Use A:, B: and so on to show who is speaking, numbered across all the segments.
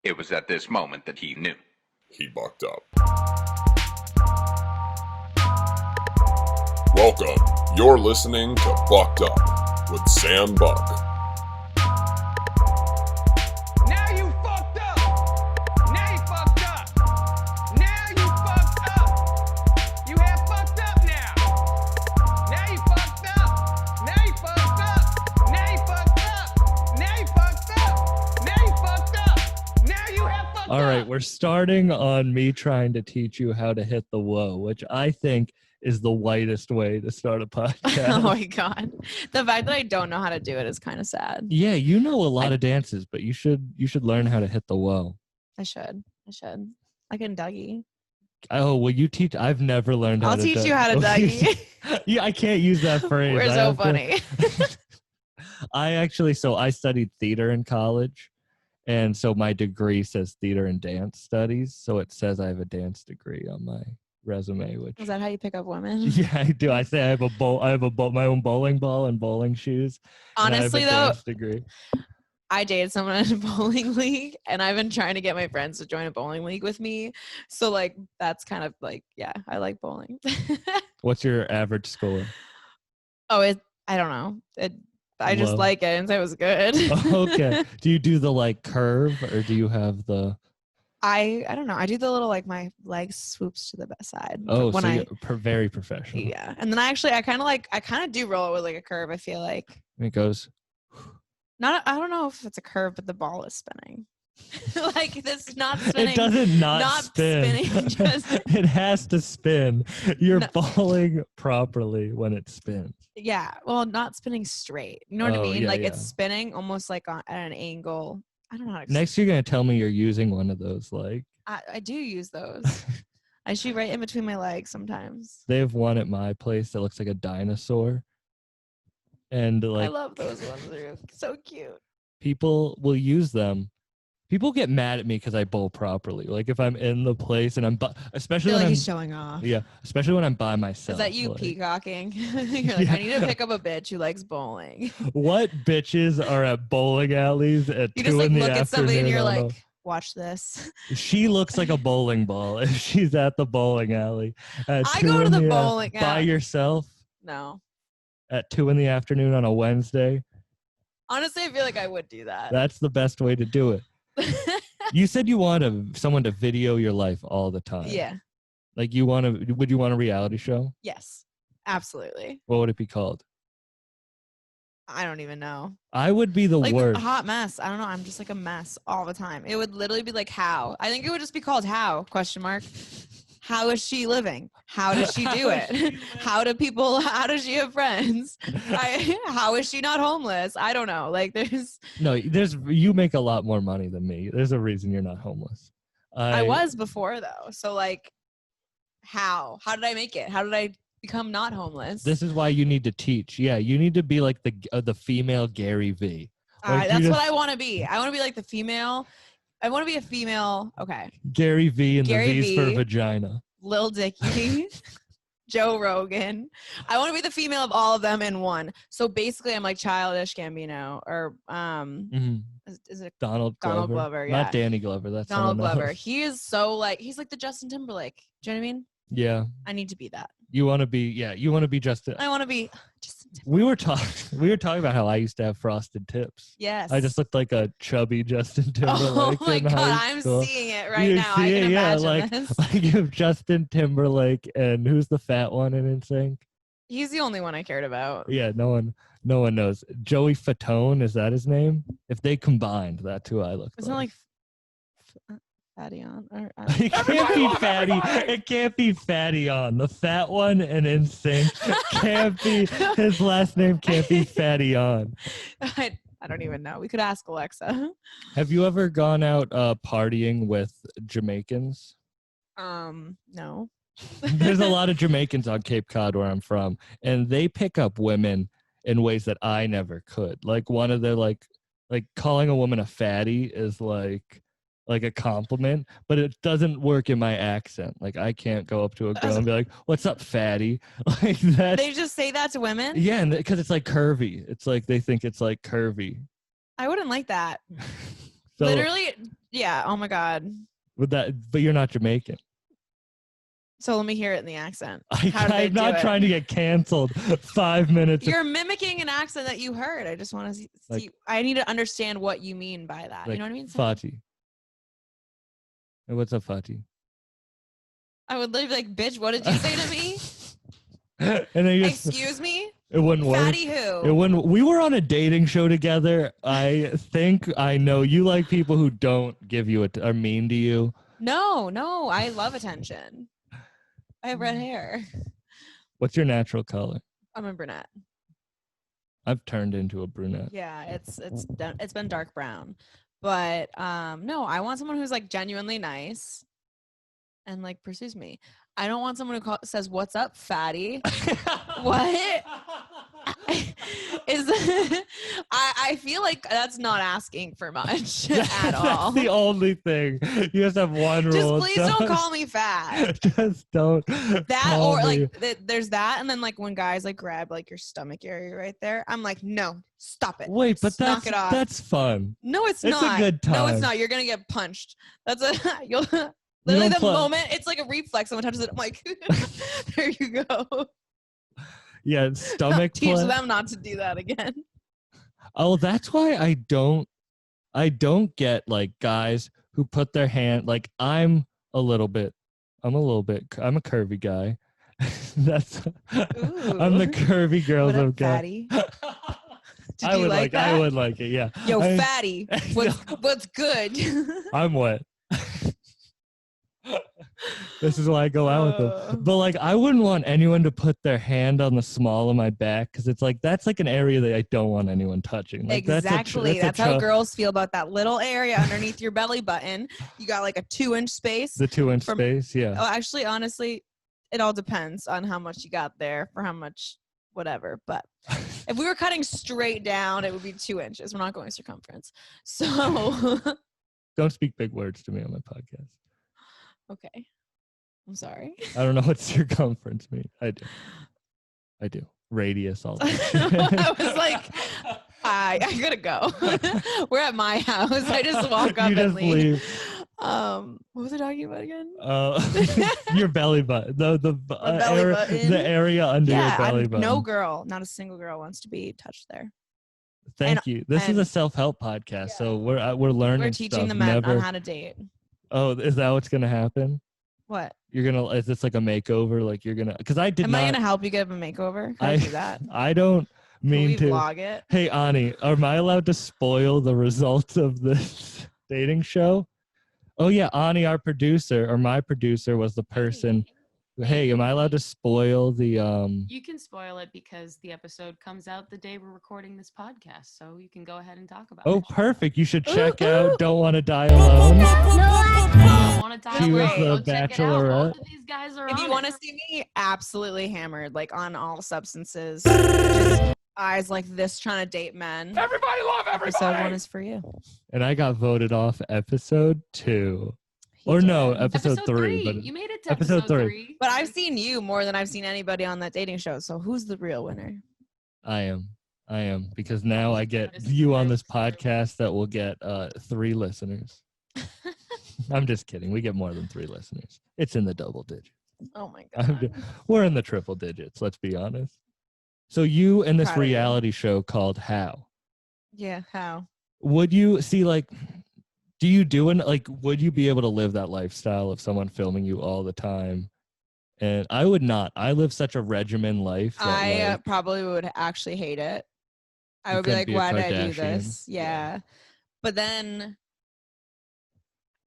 A: It was at this moment that he knew.
B: He bucked up. Welcome. You're listening to Bucked Up with Sam Buck.
C: Now you fucked up. Now you fucked up. Now you fucked up. You have fucked up now. Now you fucked up. Now you fucked up. Now you fucked up. Now you fucked up. Now you fucked up. Now you have fucked up.
D: All right, we're starting on me trying to teach you how to hit the whoa, which I think is the whitest way to start a podcast.
E: Oh my God. The fact that I don't know how to do it is kind of sad.
D: Yeah, you know a lot of dances, but you should learn how to hit the whoa.
E: I should. I can Dougie.
D: Oh, will you teach? I've never learned how
E: I'll
D: to
E: teach you how to Dougie.
D: Yeah, I can't use that phrase.
E: We're so funny.
D: I studied theater in college. And so my degree says theater and dance studies. So it says I have a dance degree on my resume, which
E: Is that how you pick up women?
D: yeah, I do. I say I have my own bowling ball and bowling shoes.
E: Honestly,
D: and I have a
E: though,
D: dance degree.
E: I dated someone in a bowling league, and I've been trying to get my friends to join a bowling league with me. So, like, that's kind of like, yeah, I like bowling.
D: What's your average score?
E: I don't know. I just
D: Low.
E: like it, and it was good.
D: Okay. Do you do the like curve, or do you have the?
E: I don't know. I do the little, like, my leg swoops to the best side.
D: Oh,
E: when
D: so you're very professional.
E: Yeah. And then I kind of do roll it with like a curve. I feel like
D: And it goes.
E: I don't know if it's a curve, but the ball is spinning. Like this not spinning.
D: It doesn't not spin.
E: Spinning, just
D: It has to spin. You're
E: No.
D: bowling properly when it spins.
E: yeah. Well, not spinning straight. You know what I
D: Oh,
E: mean?
D: yeah,
E: Like
D: yeah.
E: it's spinning almost like at an angle. I don't know how to
D: Next, you're gonna tell me you're using one of those. Like
E: I do use those. I shoot right in between my legs sometimes.
D: they have one at my place that looks like a dinosaur, and
E: I
D: like
E: love those ones. They're so cute.
D: people will use them. People get mad at me because I bowl properly. Like if I'm in the place and especially
E: Feel
D: when
E: like
D: I'm
E: he's showing off.
D: especially when I'm by myself.
E: Is that you
D: like,
E: peacocking? You're like,
D: Yeah.
E: I need to pick up a bitch who likes bowling.
D: What bitches are at bowling alleys at
E: You
D: 2
E: just like
D: in the
E: look at somebody and
D: afternoon
E: you're
D: on a-
E: like, watch this.
D: She looks like a bowling ball if she's at the bowling alley. At
E: I
D: 2
E: go to
D: in
E: the
D: af-
E: bowling
D: by
E: alley.
D: yourself
E: No.
D: at 2 in the afternoon on a Wednesday.
E: Honestly, I feel like I would do that.
D: That's the best way to do it. You said you want someone to video your life all the time.
E: Yeah.
D: Like would you want a reality show?
E: Yes. Absolutely.
D: What would it be called?
E: I don't even know.
D: I would be the
E: Like
D: worst.
E: a hot mess. I don't know. I'm just like a mess all the time. It would literally be like how. I think it would just be called how, question mark. How is she living? How does she do it? How does she have friends? How is she not homeless? I don't know. Like
D: You make a lot more money than me. There's a reason you're not homeless.
E: I was before though. So like how did I make it? How did I become not homeless?
D: This is why you need to teach. Yeah, you need to be like the female Gary V. Like,
E: that's
D: you
E: what
D: just-
E: I want to be. I want to be like the female. I want to be a female. Okay.
D: Gary V and
E: Gary
D: the V's for
E: V.
D: vagina.
E: Lil Dicky, Joe Rogan. I want to be the female of all of them in one. So basically, I'm like Childish Gambino or
D: Mhm.
E: is it
D: Donald Glover.
E: Donald Glover, yeah.
D: Not Danny Glover. That's
E: Donald
D: someone
E: Glover?
D: else.
E: He is so like he's like the Justin Timberlake. Do you know what I mean?
D: Yeah.
E: I need to be that.
D: You want to be Justin.
E: I want to be Justin Timberlake.
D: We were talking about how I used to have frosted tips.
E: Yes.
D: I just looked like a chubby Justin Timberlake.
E: Oh my
D: in
E: God,
D: high
E: I'm
D: school.
E: seeing it right
D: You
E: now.
D: see
E: I can
D: it? Yeah,
E: imagine
D: like,
E: this.
D: like if Justin Timberlake and who's the fat one in NSYNC?
E: He's the only one I cared about.
D: Yeah, no one knows. Joey Fatone, is that his name? If they combined, that's who I look
E: Isn't it
D: like.
E: like Fatty on? Or,
D: It can't be Fatty. It can't be Fatty on. The fat one and NSYNC can't be. His last name can't be Fatty on.
E: I don't even know. We could ask Alexa.
D: Have you ever gone out partying with Jamaicans?
E: No.
D: There's a lot of Jamaicans on Cape Cod where I'm from, and they pick up women in ways that I never could. Like one of their like calling a woman a fatty is like a compliment, but it doesn't work in my accent. Like I can't go up to a girl and be like, "What's up, fatty?" Like that.
E: They just say that to women?
D: Yeah, and because it's like curvy. It's like they think it's like curvy.
E: I wouldn't like that.
D: So,
E: Literally, Yeah. Oh my God.
D: But you're not Jamaican.
E: So let me hear it in the accent. How did they
D: I'm
E: do
D: not
E: it?
D: trying to get canceled 5 minutes.
E: You're mimicking an accent that you heard. I just want to see.
D: Like-
E: I need to understand what you mean by that.
D: like
E: You know what I mean?
D: Fati. Hey, what's up, Fati?
E: I would literally be like, bitch, what did you say to me?
D: And then you just,
E: Excuse me?
D: it wouldn't work.
E: Fatty who?
D: It wouldn't. We were on a dating show together. I think I know you like people who don't give you are mean to you.
E: No, I love attention. I have red hair.
D: What's your natural color?
E: I'm a brunette.
D: I've turned into a brunette.
E: Yeah, it's been dark brown. But no, I want someone who's like genuinely nice and like pursues me. I don't want someone who says, "What's up, fatty?" What? I feel like that's not asking for much at all.
D: That's the only thing. You just have one
E: Just
D: rule.
E: please don't call me fat.
D: Just don't.
E: That
D: call
E: or
D: me.
E: like there's that, and then like when guys like grab like your stomach area right there, I'm like, no, stop it.
D: Wait, but
E: knock it off.
D: that's fun.
E: No, it's
D: It's
E: not.
D: a good time.
E: No, it's not. You're gonna get punched. That's you'll literally the moment it's like a reflex. Someone touches it. I'm like, there you go.
D: Yeah, stomach
E: Teach
D: play.
E: them not to do that again.
D: Oh, that's why I don't get like guys who put their hand like I'm a curvy guy. That's I'm the curvy girls
E: What
D: of
E: up,
D: guy.
E: fatty? Did you like that?
D: I would like it, yeah.
E: Yo, fatty, what's good?
D: I'm wet. This is why I go out with them. But like I wouldn't want anyone to put their hand on the small of my back because it's like that's like an area that I don't want anyone touching. Like,
E: Exactly. That's how girls feel about that little area underneath your belly button. You got like a 2-inch space.
D: The 2-inch space, yeah.
E: Oh, actually, honestly, it all depends on how much you got there for how much whatever. But if we were cutting straight down, it would be 2 inches. We're not going circumference. So
D: Don't speak big words to me on my podcast.
E: okay. I'm sorry.
D: I don't know what circumference means. I do. Radius all that.
E: I was like, I gotta go. We're at my house. I just walk up
D: You
E: and
D: just
E: leave. What was I talking about again?
D: Your belly button. The
E: belly button.
D: The area under your belly button.
E: No girl, not a single girl wants to be touched there.
D: Thank you. This is a self-help podcast, so we're learning.
E: We're teaching
D: stuff.
E: the men on how to date.
D: Oh, is that what's gonna happen?
E: What?
D: Is this like a makeover? Like you're gonna? Because I did
E: Am
D: not.
E: I gonna help you get a makeover? How do I do that?
D: I don't mean
E: Can we
D: to.
E: vlog it?
D: Hey, Ani, am I allowed to spoil the results of this dating show? Oh yeah, Ani, our producer, or my producer, was the person. Hey, am I allowed to spoil the?
F: You can spoil it because the episode comes out the day we're recording this podcast, so you can go ahead and talk about it.
D: Oh, perfect! You should check out "Don't Want to Die Alone."
F: I want to die
D: She was
F: alone.
D: the
F: Go check it out.
D: Bachelorette.
F: Both of these guys are
E: If
F: on
E: you
F: it.
E: want to see me absolutely hammered, like on all substances, just eyes like this trying to date men.
A: Everybody love
E: Episode
A: everybody.
E: 1 is for you.
D: And I got voted off episode 2.
E: He
D: Or
E: did.
D: no, episode 3. But
F: You made it to
D: episode
F: episode
D: three.
F: 3.
E: But I've seen you more than I've seen anybody on that dating show. So who's the real winner?
D: I am because now I get you on this podcast that will get 3 listeners. I'm just kidding. We get more than 3 listeners. It's in the double digits.
E: Oh my god.
D: We're in the triple digits. Let's be honest. So you in this
E: Proud of you.
D: reality show called How?
E: Yeah, how?
D: Would you see do you do would you be able to live that lifestyle of someone filming you all the time? And I would not. I live such a regimen life. That,
E: I probably would actually hate it. I
D: You
E: would be
D: couldn't
E: like,
D: be a
E: why did I do
D: Kardashian.
E: this? Yeah. But then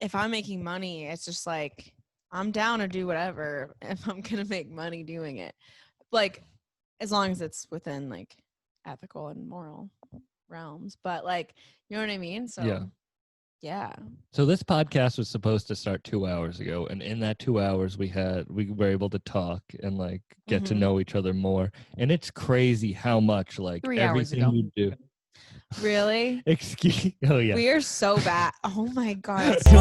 E: if I'm making money, it's just like, I'm down to do whatever if I'm going to make money doing it. Like, as long as it's within like ethical and moral realms. But like, you know what I mean? So, yeah.
D: So this podcast was supposed to start 2 hours ago, and in that 2 hours we were able to talk and get to
E: Mhm.
D: know each other more. And it's crazy how much
F: 3 hours
D: everything
F: ago.
D: you do.
E: Really?
D: Oh yeah.
E: We are so bad. Oh my God. We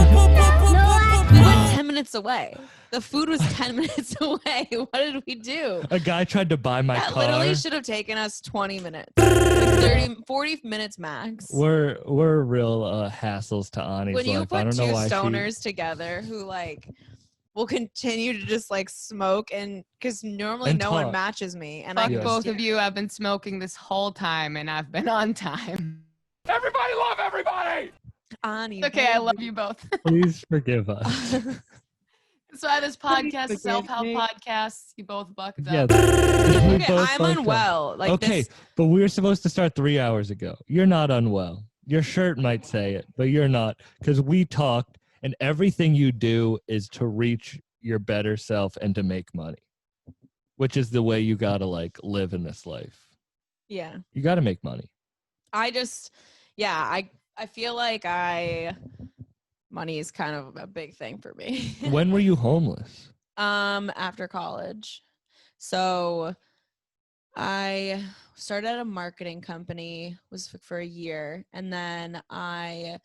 E: went 10 minutes away. The food was 10 minutes away. What did we do?
D: A guy tried to buy my
E: That
D: car.
E: literally should have taken us 20 minutes. Like 40 minutes max.
D: We're real hassles to Ani's
E: When you
D: life. I
E: put
D: don't
E: two
D: know why
E: stoners together who like will continue to just like smoke, and because normally
D: And
E: no one
D: talk.
E: matches me, and
F: Fuck
E: I
D: Yeah.
F: both of you. I've been smoking this whole time and I've been on time.
A: Everybody love everybody!
E: Ani,
F: It's okay, I love you both.
D: Please forgive us.
F: That's why this podcast,
E: forgive
F: self-help
E: me.
F: podcast, you both bucked
D: Yeah.
F: up.
D: we
E: Okay,
D: both
E: I'm
D: fucked up.
E: unwell. Like
D: Okay,
E: this,
D: but we were supposed to start 3 hours ago. You're not unwell. Your shirt might say it, but you're not, because we talked, and everything you do is to reach your better self and to make money, which is the way you gotta like live in this life.
E: yeah.
D: You gotta make money.
E: I feel like money is kind of a big thing for me.
D: When were you homeless?
E: After college. So I started at a marketing company, was for a year, and then I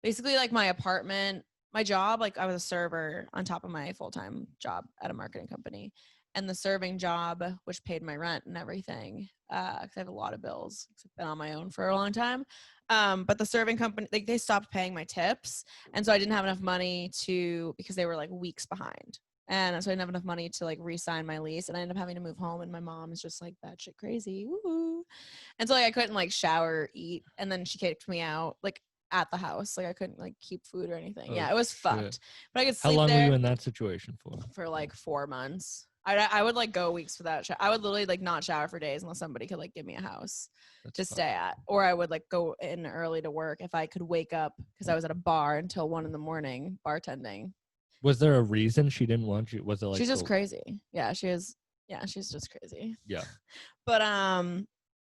E: basically like my apartment, my job, like I was a server on top of my full-time job at a marketing company. And the serving job, which paid my rent and everything, because I have a lot of bills. I've been on my own for a long time. But the serving company, like they stopped paying my tips. And so I didn't have enough money because they were like weeks behind. And so I didn't have enough money to like re-sign my lease. And I ended up having to move home. And my mom is just like batshit crazy. Woo-hoo. And so like I couldn't like shower, eat. And then she kicked me out like at the house. Like I couldn't like keep food or anything.
D: Oh,
E: Yeah, it was fucked.
D: shit.
E: But I could
D: How
E: sleep
D: long
E: there
D: were you in that situation for?
E: like 4 months. I would like go weeks without I would literally like not shower for days unless somebody could like give me a house
D: That's
E: to
D: fine.
E: stay at, or I would like go in early to work if I could wake up, because I was at a bar until 1 a.m. bartending.
D: Was there a reason she didn't want you? Was it like
E: She's just
D: the-
E: crazy. Yeah, she's just crazy.
D: Yeah.
E: But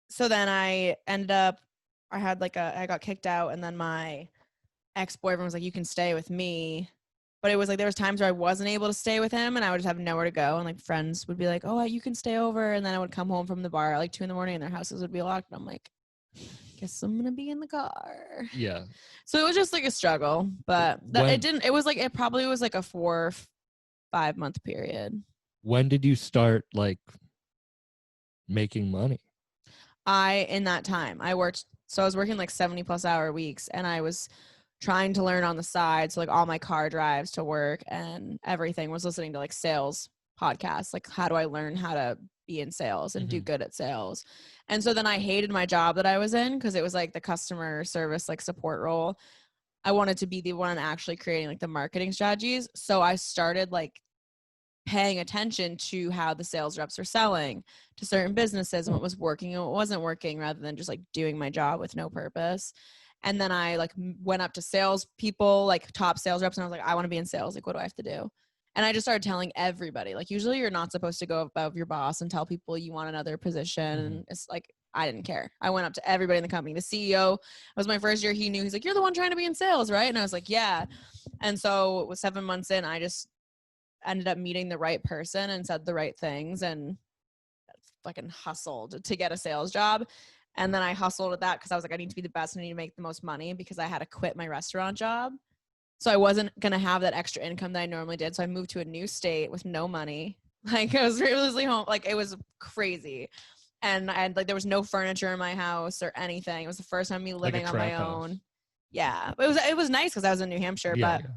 E: so then I ended up, I got kicked out, and then my ex-boyfriend was like, you can stay with me. But it was like there was times where I wasn't able to stay with him, and I would just have nowhere to go. And like friends would be like, "Oh, you can stay over," and then I would come home from the bar at like 2 a.m. and their houses would be locked. And I'm like, "Guess I'm gonna be in the car."
D: Yeah.
E: So it was just like a struggle, but
D: When-
E: it didn't. It was like it probably was like a 4-5 month period.
D: When did you start like making money?
E: In that time I worked, so I was working like 70+ hour weeks, and I was trying to learn on the side. So like all my car drives to work and everything was listening to like sales podcasts. Like how do I learn how to be in sales and do good at sales? And so then I hated my job that I was in, because it was like the customer service, like support role. I wanted to be the one actually creating like the marketing strategies. So I started like paying attention to how the sales reps are selling to certain businesses and what was working and what wasn't working, rather than just like doing my job with no purpose. And then I like went up to sales people, like top sales reps, and I was like, I want to be in sales. Like, what do I have to do? And I just started telling everybody, like, usually you're not supposed to go above your boss and tell people you want another position. And it's like, I didn't care. I went up to everybody in the company. The CEO, it was my first year. He knew, he's like, you're the one trying to be in sales, right? And I was like, yeah. And so it was 7 months in, I just ended up meeting the right person and said the right things and fucking hustled to get a sales job. And then I hustled at that because I was like, I need to be the best. I need to make the most money, because I had to quit my restaurant job. So I wasn't going to have that extra income that I normally did. So I moved to a new state with no money. Like I was really home. Like it was crazy. And like there was no furniture in my house or anything. It was the first time me living on my
D: trap house.
E: own. Yeah. But it was nice because I was in New Hampshire.
D: Yeah,
E: But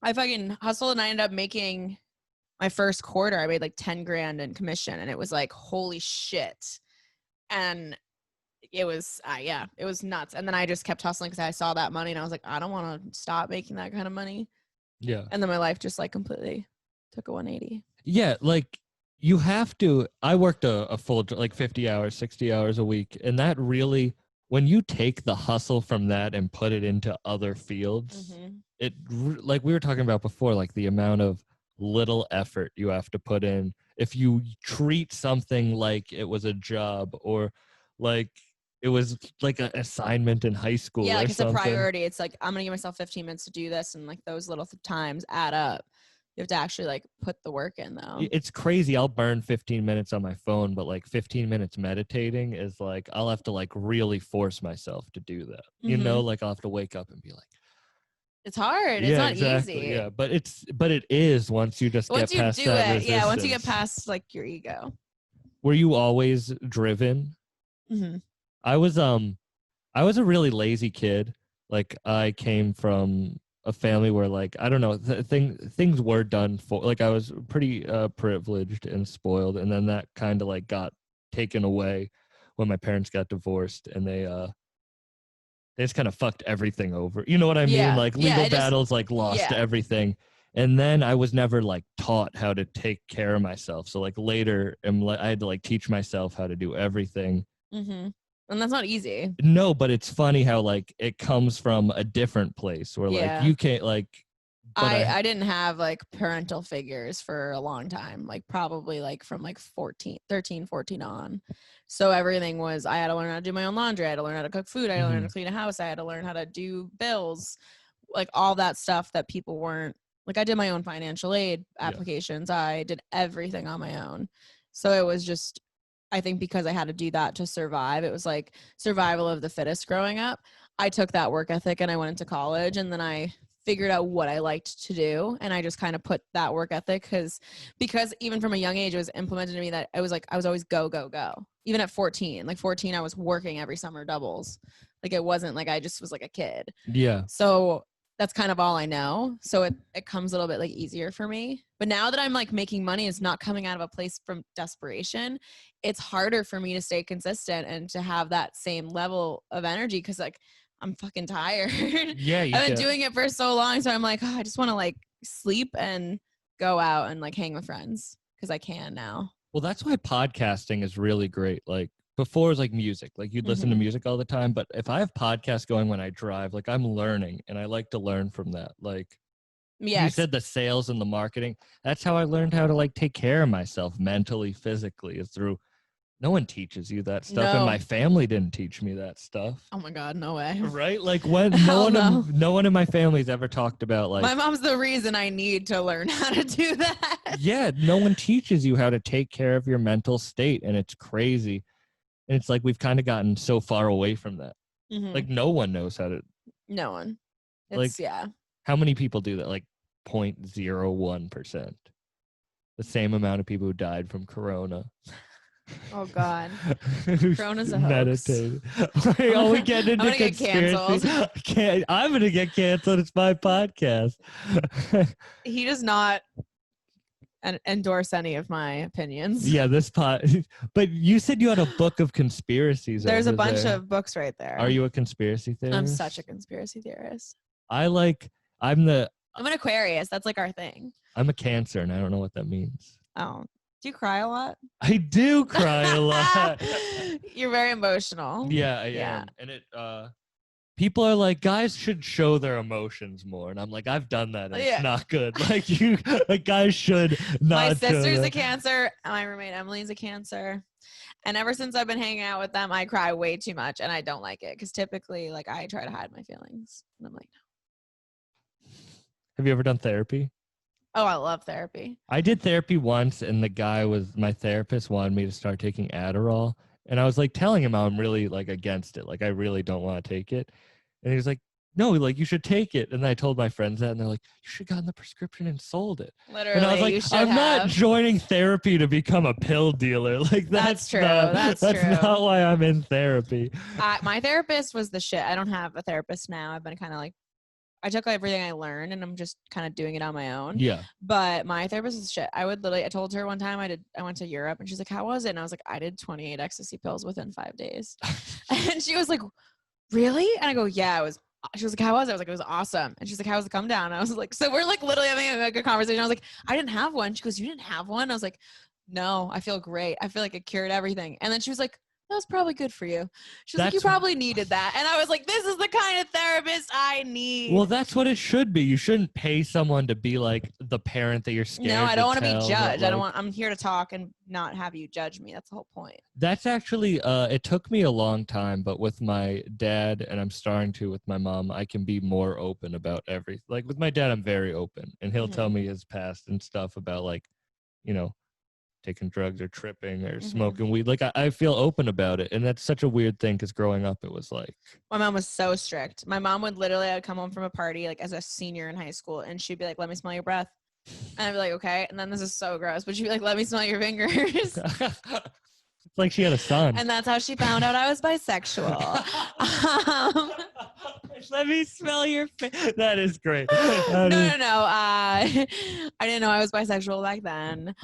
E: I fucking hustled, and I ended up making my first quarter. I made like 10 grand in commission, and it was like, holy shit. And it was, it was nuts. And then I just kept hustling because I saw that money, and I was like, I don't want to stop making that kind of money.
D: yeah.
E: And then my life just like completely took a 180.
D: Yeah, like you have to. I worked a full like 50 hours, 60 hours a week, and that really, when you take the hustle from that and put it into other fields, it like we were talking about before, like the amount of little effort you have to put in. If you treat something like it was a job, or like it was like an assignment in high school,
E: Yeah,
D: or
E: like it's
D: something.
E: a priority. It's like, I'm gonna give myself 15 minutes to do this, and like those little times add up. You have to actually like put the work in, though.
D: It's crazy. I'll burn 15 minutes on my phone, but like 15 minutes meditating is like, I'll have to like really force myself to do that. You know, like I'll have to wake up and be like,
E: It's hard. It's
D: Yeah,
E: not
D: exactly.
E: easy.
D: Yeah, but it is once you just
E: Once
D: get
E: you
D: past
E: do
D: that
E: it, yeah. Once you get
D: resistance.
E: past like your ego.
D: Were you always driven?
E: Mm-hmm.
D: I was a really lazy kid. Like I came from a family where like I don't know things were done for like I was pretty privileged and spoiled, and then that kind of like got taken away when my parents got divorced, and they just kind of fucked everything over. You know what I mean?
E: Yeah.
D: Like
E: Yeah,
D: legal
E: it just-
D: battles like lost
E: yeah.
D: everything. And then I was never like taught how to take care of myself. So like later I had to like teach myself how to do everything.
E: Mm-hmm. And that's not easy.
D: No, but it's funny how like it comes from a different place where
E: Yeah.
D: like you can't like but
E: I didn't have like parental figures for a long time, like probably like from like 13, 14 on. So everything was, I had to learn how to do my own laundry. I had to learn how to cook food. I had to learn how to clean a house. I had to learn how to do bills, like all that stuff that people weren't, like I did my own financial aid applications. I did everything on my own. So it was just, I think because I had to do that to survive, it was like survival of the fittest growing up. I took that work ethic and I went into college, and then I figured out what I liked to do, and I just kind of put that work ethic because even from a young age it was implemented in me that I was always go. Even at 14, like 14 I was working every summer doubles. Like it wasn't like I just was like a kid.
D: yeah.
E: So that's kind of all I know. So it comes a little bit like easier for me. But now that I'm like making money, it's not coming out of a place from desperation. It's harder for me to stay consistent and to have that same level of energy because like I'm fucking tired.
D: Yeah,
E: I've been doing it for so long. So I'm like, oh, I just want to like sleep and go out and like hang with friends because I can now.
D: Well, that's why podcasting is really great. Like before it was like music, like you'd listen to music all the time. But if I have podcasts going when I drive, like I'm learning and I like to learn from that. Like you said, the sales and the marketing, that's how I learned how to like take care of myself mentally, physically is through, no one teaches you that stuff. And my family didn't teach me that stuff.
E: Oh my God, no way.
D: Right? Like when no one in my family's ever talked about like
E: my mom's the reason I need to learn how to do that.
D: Yeah, no one teaches you how to take care of your mental state, and it's crazy. And it's like we've kind of gotten so far away from that. Like no one knows how to.
E: No one.
D: Like, how many people do that? Like 0.01%. The same amount of people who died from corona.
E: Oh God. Corona's a hoax.
D: Meditated. Oh, we get into conspiracy. I'm gonna get canceled. It's my podcast.
E: He does not endorse any of my opinions.
D: Yeah, but you said you had a book of conspiracies.
E: There's a bunch of books right there.
D: Are you a conspiracy theorist?
E: I'm such a conspiracy theorist.
D: I'm
E: an Aquarius. That's like our thing.
D: I'm a Cancer, and I don't know what that means.
E: Oh, do you cry a lot?
D: I do cry a lot.
E: You're very emotional.
D: Yeah, I am. And people are like, guys should show their emotions more. And I'm like, I've done that. And It's not good. Like guys should not.
E: My sister's a Cancer. My roommate Emily's a Cancer. And ever since I've been hanging out with them, I cry way too much. And I don't like it. Because typically, like, I try to hide my feelings. And I'm like, no.
D: Have you ever done therapy?
E: Oh, I love therapy.
D: I did therapy once, and my therapist wanted me to start taking Adderall. And I was like telling him how I'm really like against it. Like, I really don't want to take it. And he was like, no, like you should take it. And I told my friends that, and they're like, you should have gotten the prescription and sold it.
E: Literally,
D: and I was like, I'm not joining therapy to become a pill dealer. Like that's true. That's true. Not why I'm in therapy.
E: My therapist was the shit. I don't have a therapist now. I've been kind of like, I took everything I learned and I'm just kind of doing it on my own.
D: Yeah.
E: But my therapist is shit. I told her one time I went to Europe and she's like, how was it? And I was like, I did 28 ecstasy pills within 5 days. And she was like, really? And I go, yeah, it was. She was like, how was it? I was like, it was awesome. And she's like, how was the come down? And I was like, so we're like literally having like a conversation. I was like, I didn't have one. She goes, you didn't have one? I was like, no, I feel great. I feel like it cured everything. And then she was like, that was probably good for you. She's like, you probably needed that. And I was like, this is the kind of therapist I need.
D: Well, that's what it should be. You shouldn't pay someone to be like the parent that you're scared to
E: No, I don't want to be judged.
D: Like,
E: I'm here to talk and not have you judge me. That's the whole point.
D: That's actually, it took me a long time, but with my dad, and I'm starting to with my mom, I can be more open about everything. Like with my dad, I'm very open, and he'll tell me his past and stuff about like, you know, taking drugs or tripping or smoking weed. Like I feel open about it, and that's such a weird thing because growing up it was like
E: My mom was so strict. My mom would literally, I'd come home from a party like as a senior in high school, and she'd be like, "Let me smell your breath," and I'd be like, "Okay." And then this is so gross, but she'd be like, "Let me smell your fingers."
D: it's like she had a son.
E: And that's how she found out I was bisexual.
D: Let me smell your face. That is great.
E: No. I didn't know I was bisexual back then.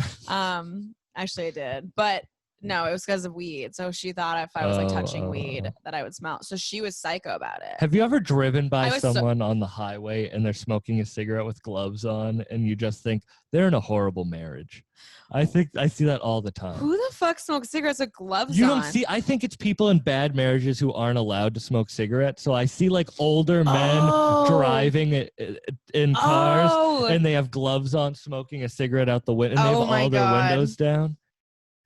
E: Actually, I did, but no, it was because of weed. So she thought if I was like touching weed that I would smell. So she was psycho about it.
D: Have you ever driven by someone on the highway and they're smoking a cigarette with gloves on, and you just think they're in a horrible marriage? I think I see that all the time.
E: Who the fuck smokes cigarettes with gloves
D: You
E: on?
D: don't see. I think it's people in bad marriages who aren't allowed to smoke cigarettes. So I see like older men driving in cars, and they have gloves on, smoking a cigarette out the window, and they have all their windows down.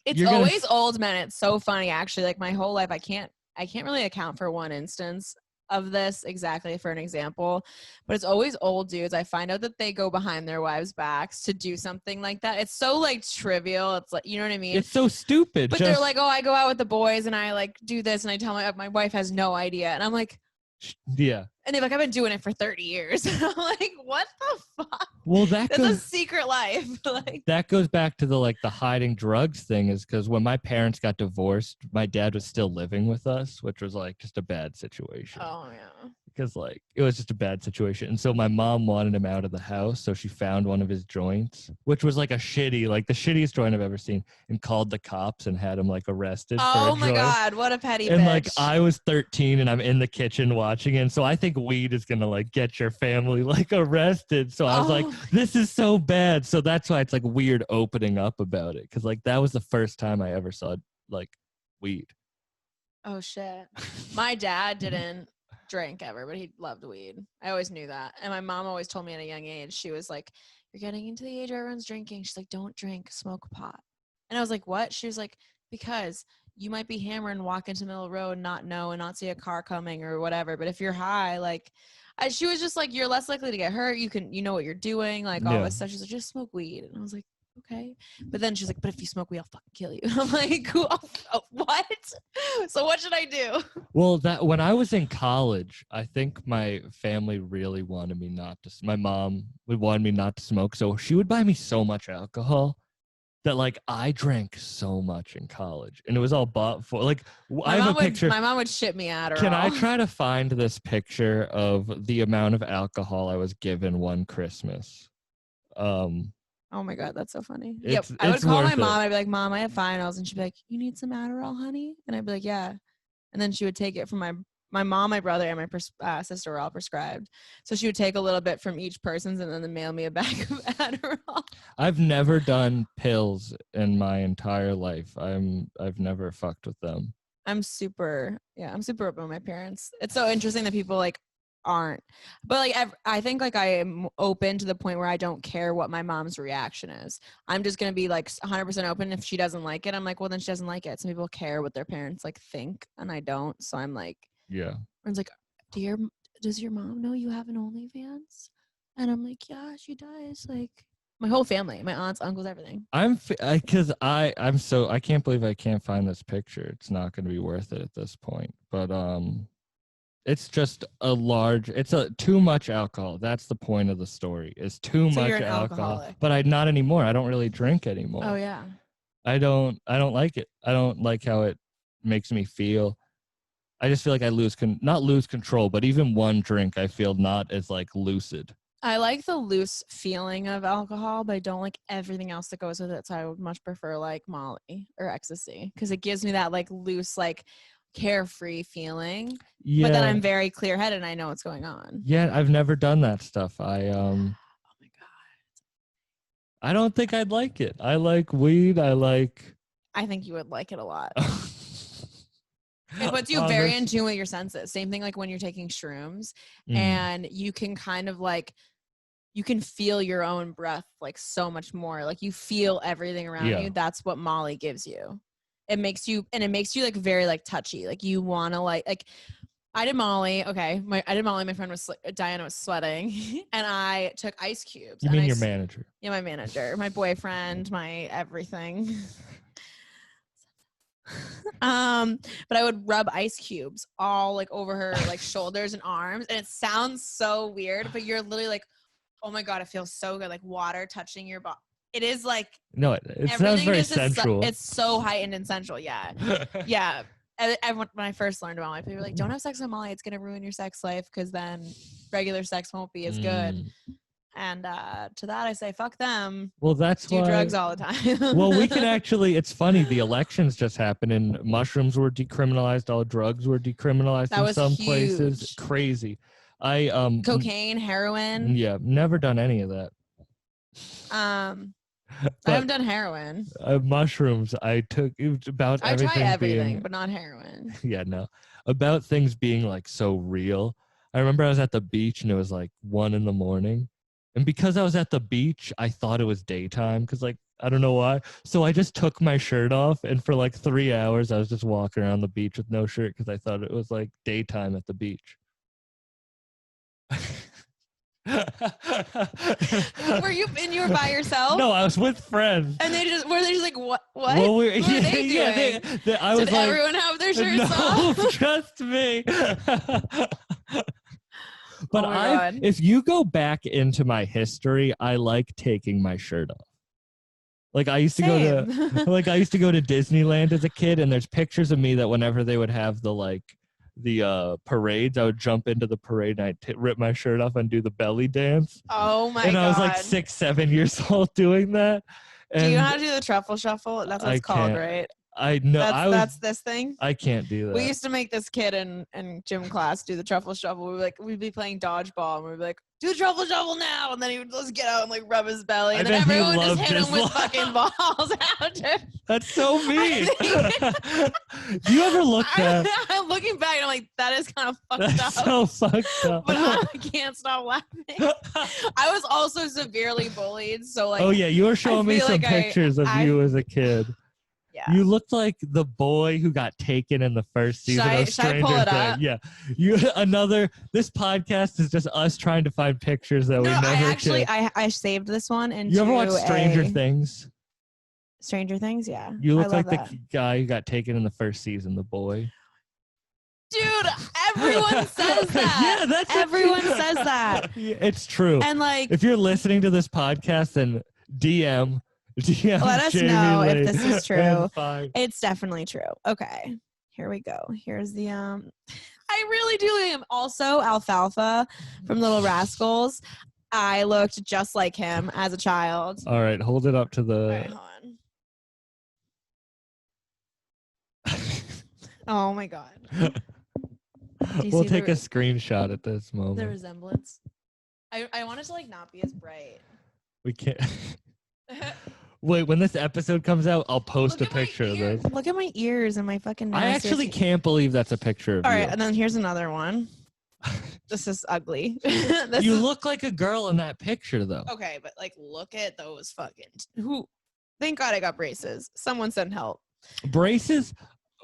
E: It's always old men. It's so funny, actually. Like my whole life, I can't really account for one instance of this exactly for an example, but it's always old dudes. I find out that they go behind their wives' backs to do something like that. It's so like trivial. It's like, you know what I mean?
D: It's so stupid.
E: But they're like, "Oh, I go out with the boys and I like do this," and I tell my wife has no idea, and I'm like,
D: yeah.
E: And they're like, "I've been doing it for 30 years." And I'm like, what the fuck?
D: Well,
E: that's a secret life. Like
D: that goes back to the hiding drugs thing, is because when my parents got divorced, my dad was still living with us, which was like just a bad situation.
E: Oh yeah.
D: Because like it was just a bad situation. And so my mom wanted him out of the house, so she found one of his joints, which was like the shittiest joint I've ever seen, and called the cops and had him like arrested.
E: Oh my God, what a petty bitch.
D: And like I was 13 and I'm in the kitchen watching it, and so I think weed is gonna like get your family like arrested. So I was like, this is so bad. So that's why it's like weird opening up about it, because like that was the first time I ever saw like weed.
E: Oh shit. My dad didn't drink ever, but he loved weed. I always knew that. And my mom always told me at a young age, she was like, "You're getting into the age where everyone's drinking." She's like, "Don't drink, smoke pot." And I was like, "What?" She was like, "Because you might be hammered and walk into the middle of the road and not know and not see a car coming or whatever. But if you're high, like," she was just like, "You're less likely to get hurt. You know what you're doing, like all this stuff." She's like, "Just smoke weed." And I was like, okay. But then she's like, "But if you smoke weed, I'll fucking kill you." I'm like, what? So what should I do?
D: Well, that when I was in college, I think my family really wanted me not to. My mom would want me not to smoke, so she would buy me so much alcohol that like I drank so much in college, and it was all bought for. Like I have a picture.
E: My mom would ship me Adderall.
D: Can I try to find this picture of the amount of alcohol I was given one Christmas?
E: Oh my God, that's so funny. Yep. I would call my mom. I'd be like, "Mom, I have finals." And she'd be like, "You need some Adderall, honey?" And I'd be like, "Yeah." And then she would take it from my mom, my brother, and my sister were all prescribed. So she would take a little bit from each person's and then mail me a bag of Adderall.
D: I've never done pills in my entire life. I've never fucked with them.
E: I'm super open with my parents. It's so interesting that people like aren't, but like I think like I am open to the point where I don't care what my mom's reaction is. I'm just gonna be like 100% open. If she doesn't like it, I'm like, well, then she doesn't like it. Some people care what their parents like think, and I don't. So I'm like,
D: yeah.
E: It's like, does your mom know you have an OnlyFans? And I'm like, yeah, she does. Like my whole family, my aunts, uncles, everything.
D: I can't believe I can't find this picture. It's not going to be worth it at this point. But it's just too much alcohol. That's the point of the story. It's too much
E: you're an
D: alcohol.
E: alcoholic.
D: But not anymore. I don't really drink anymore.
E: Oh yeah.
D: I don't like it. I don't like how it makes me feel. I just feel like I not lose control, but even one drink I feel not as like lucid.
E: I like the loose feeling of alcohol, but I don't like everything else that goes with it. So I would much prefer like Molly or ecstasy, because it gives me that like loose, like carefree feeling.
D: Yeah.
E: But then I'm very clear-headed and I know what's going on.
D: Yeah, I've never done that stuff.
E: Oh my God.
D: I don't think I'd like it. I like weed.
E: I think you would like it a lot. It puts you very in tune with your senses. Same thing like when you're taking shrooms, and you can kind of like, you can feel your own breath like so much more. Like you feel everything around you. That's what Molly gives you. It makes you like very like touchy. Like you want to like I did Molly. Okay. I did Molly. My friend was, Diana was sweating. And I took ice cubes.
D: You
E: and
D: mean
E: I
D: your
E: s-
D: manager?
E: Yeah, my manager, my boyfriend, my everything. But I would rub ice cubes all like over her like shoulders and arms. And it sounds so weird, but you're literally like, oh my God, it feels so good. Like water touching your body. It is like
D: No, it sounds
E: everything
D: very
E: just is
D: sensual.
E: it's so heightened and sensual. Yeah. Yeah. Everyone, when I first learned about Molly, people were like, don't have sex with Molly. It's going to ruin your sex life because then regular sex won't be as good.
D: Mm.
E: And to that, I say, fuck them.
D: Well, that's
E: Do
D: why.
E: drugs all the time.
D: Well, we can actually. It's funny. The elections just happened, and mushrooms were decriminalized. All drugs were decriminalized
E: That
D: in
E: was
D: some places.
E: huge.
D: Crazy. I
E: Cocaine, heroin.
D: Yeah, never done any of that.
E: I haven't done heroin.
D: Mushrooms. I took. It was about
E: I
D: everything.
E: try everything,
D: being,
E: but not heroin.
D: Yeah, no. About things being like so real. I remember I was at the beach and it was like 1 a.m. And because I was at the beach, I thought it was daytime because, like, I don't know why. So I just took my shirt off, and for like 3 hours, I was just walking around the beach with no shirt because I thought it was like daytime at the beach.
E: Were you by yourself?
D: No, I was with friends.
E: And they just like, what? What?
D: Well,
E: What were they doing?
D: I was
E: Did
D: like,
E: everyone have their shirts
D: no,
E: off?
D: just me. But
E: Oh my God.
D: if you go back into my history, I like taking my shirt off. Like I used to go to Disneyland as a kid, and there's pictures of me that whenever they would have the parades, I would jump into the parade and I'd rip my shirt off and do the belly dance.
E: Oh my God.
D: And I was like 6, 7 years old doing that. And
E: do you know how to do the truffle shuffle? That's what it's called, right?
D: I know.
E: That's this thing.
D: I can't do that.
E: We used to make this kid in gym class do the truffle shuffle. We'd be playing dodgeball, and we'd be like, do the truffle shuffle now, and then he would just get out and like rub his belly, and then everyone would just hit him with fucking balls after.
D: That's so mean. Do you ever look at?
E: I'm looking back, and I'm like, that is kind of fucked
D: That's
E: up.
D: so fucked up.
E: But I can't stop laughing. I was also severely bullied, so like.
D: Oh yeah, you were showing me
E: feel
D: some
E: like
D: pictures of you as a kid.
E: Yeah.
D: You looked like the boy who got taken in the first season of Stranger
E: Should I pull it
D: Things.
E: up?
D: Yeah. This podcast is just us trying to find pictures that we never did.
E: I saved this one into
D: You ever watch Stranger Things?
E: Stranger Things, yeah.
D: You look
E: I
D: like
E: love
D: the guy who got taken in the first season, the boy.
E: Dude, everyone says that.
D: Yeah,
E: everyone says that.
D: Yeah, it's true.
E: And like,
D: if you're listening to this podcast, then DM
E: let us
D: Jamie
E: know
D: Lee
E: if this is true.
D: Fine.
E: It's definitely true. Okay, here we go. Here's the I really do am also Alfalfa from Little Rascals. I looked just like him as a child.
D: All right, hold it up to the.
E: All right, hold on. Oh my God.
D: We'll take a screenshot at this
E: the
D: moment.
E: resemblance. I want it to like not be as bright.
D: We can't. Wait, when this episode comes out, I'll post a picture of this.
E: Look at my ears and my fucking nose.
D: I actually can't believe that's a picture of
E: All
D: you.
E: right, and then here's another one. This is ugly.
D: You look like a girl in that picture, though.
E: Okay, but like, look at those fucking. Thank God I got braces. Someone send help.
D: Braces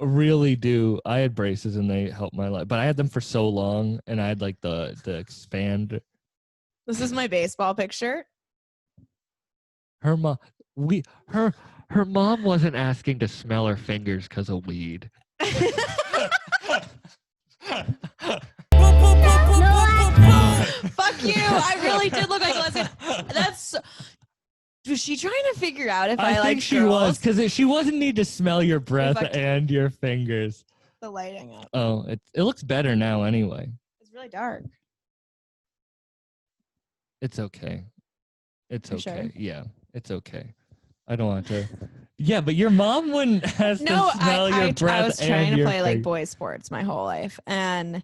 D: really do. I had braces and they helped my life, but I had them for so long, and I had like the expand.
E: This is my baseball picture.
D: Her mom, her mom wasn't asking to smell her fingers because of weed.
E: Fuck you! I really did look like a lesbian. Was she trying to figure out if I like
D: think she
E: girls?
D: was, because she wasn't need to smell your breath
E: Fuck.
D: and your fingers.
E: The lighting up.
D: Oh, it looks better now anyway.
E: It's really dark.
D: It's okay. It's
E: You
D: okay.
E: sure?
D: Yeah, it's okay. I don't want to. Yeah, but your mom wouldn't have to smell your breath.
E: I was trying
D: and
E: to
D: your
E: play like
D: fingers.
E: boy sports my whole life, and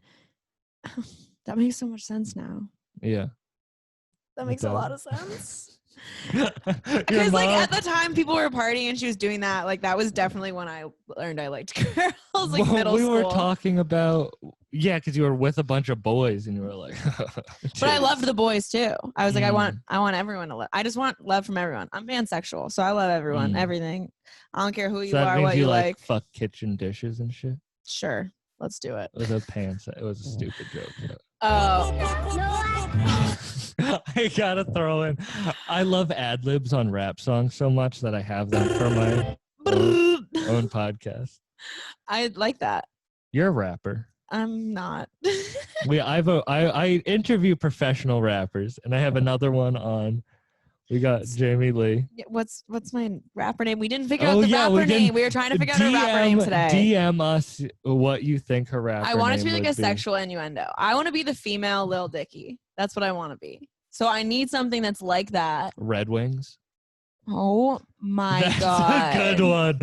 E: that makes so much sense now.
D: Yeah.
E: That
D: It
E: makes a
D: does.
E: lot of sense.
D: Your
E: Because like
D: mom-
E: at the time people were partying and she was doing that, like that was definitely when I learned I liked girls, like
D: Well,
E: middle
D: we
E: school.
D: were talking about because you were with a bunch of boys and you were like.
E: But I loved the boys too. I was like, I want
D: Mm.
E: everyone to love. I just want love from everyone. I'm pansexual, so I love everyone,
D: Mm.
E: everything. I don't care who you
D: So that
E: are,
D: means
E: what you like.
D: fuck kitchen dishes and shit.
E: Sure, Let's do it.
D: It was a pants. It was a stupid joke.
E: Oh.
D: I gotta throw in. I love ad libs on rap songs so much that I have them for my own podcast.
E: I like that.
D: You're a rapper.
E: I'm not.
D: I interview professional rappers, and I have another one on. We got Jaime Lee.
E: What's my rapper name? We didn't figure out the rapper name. We were trying to figure out her rapper name today.
D: DM us what you think her rapper name
E: I want it to be like a
D: be.
E: sexual innuendo. I want to be the female Lil Dicky. That's what I want to be. So I need something that's like that.
D: Red Wings.
E: Oh my
D: That's
E: God.
D: a good one.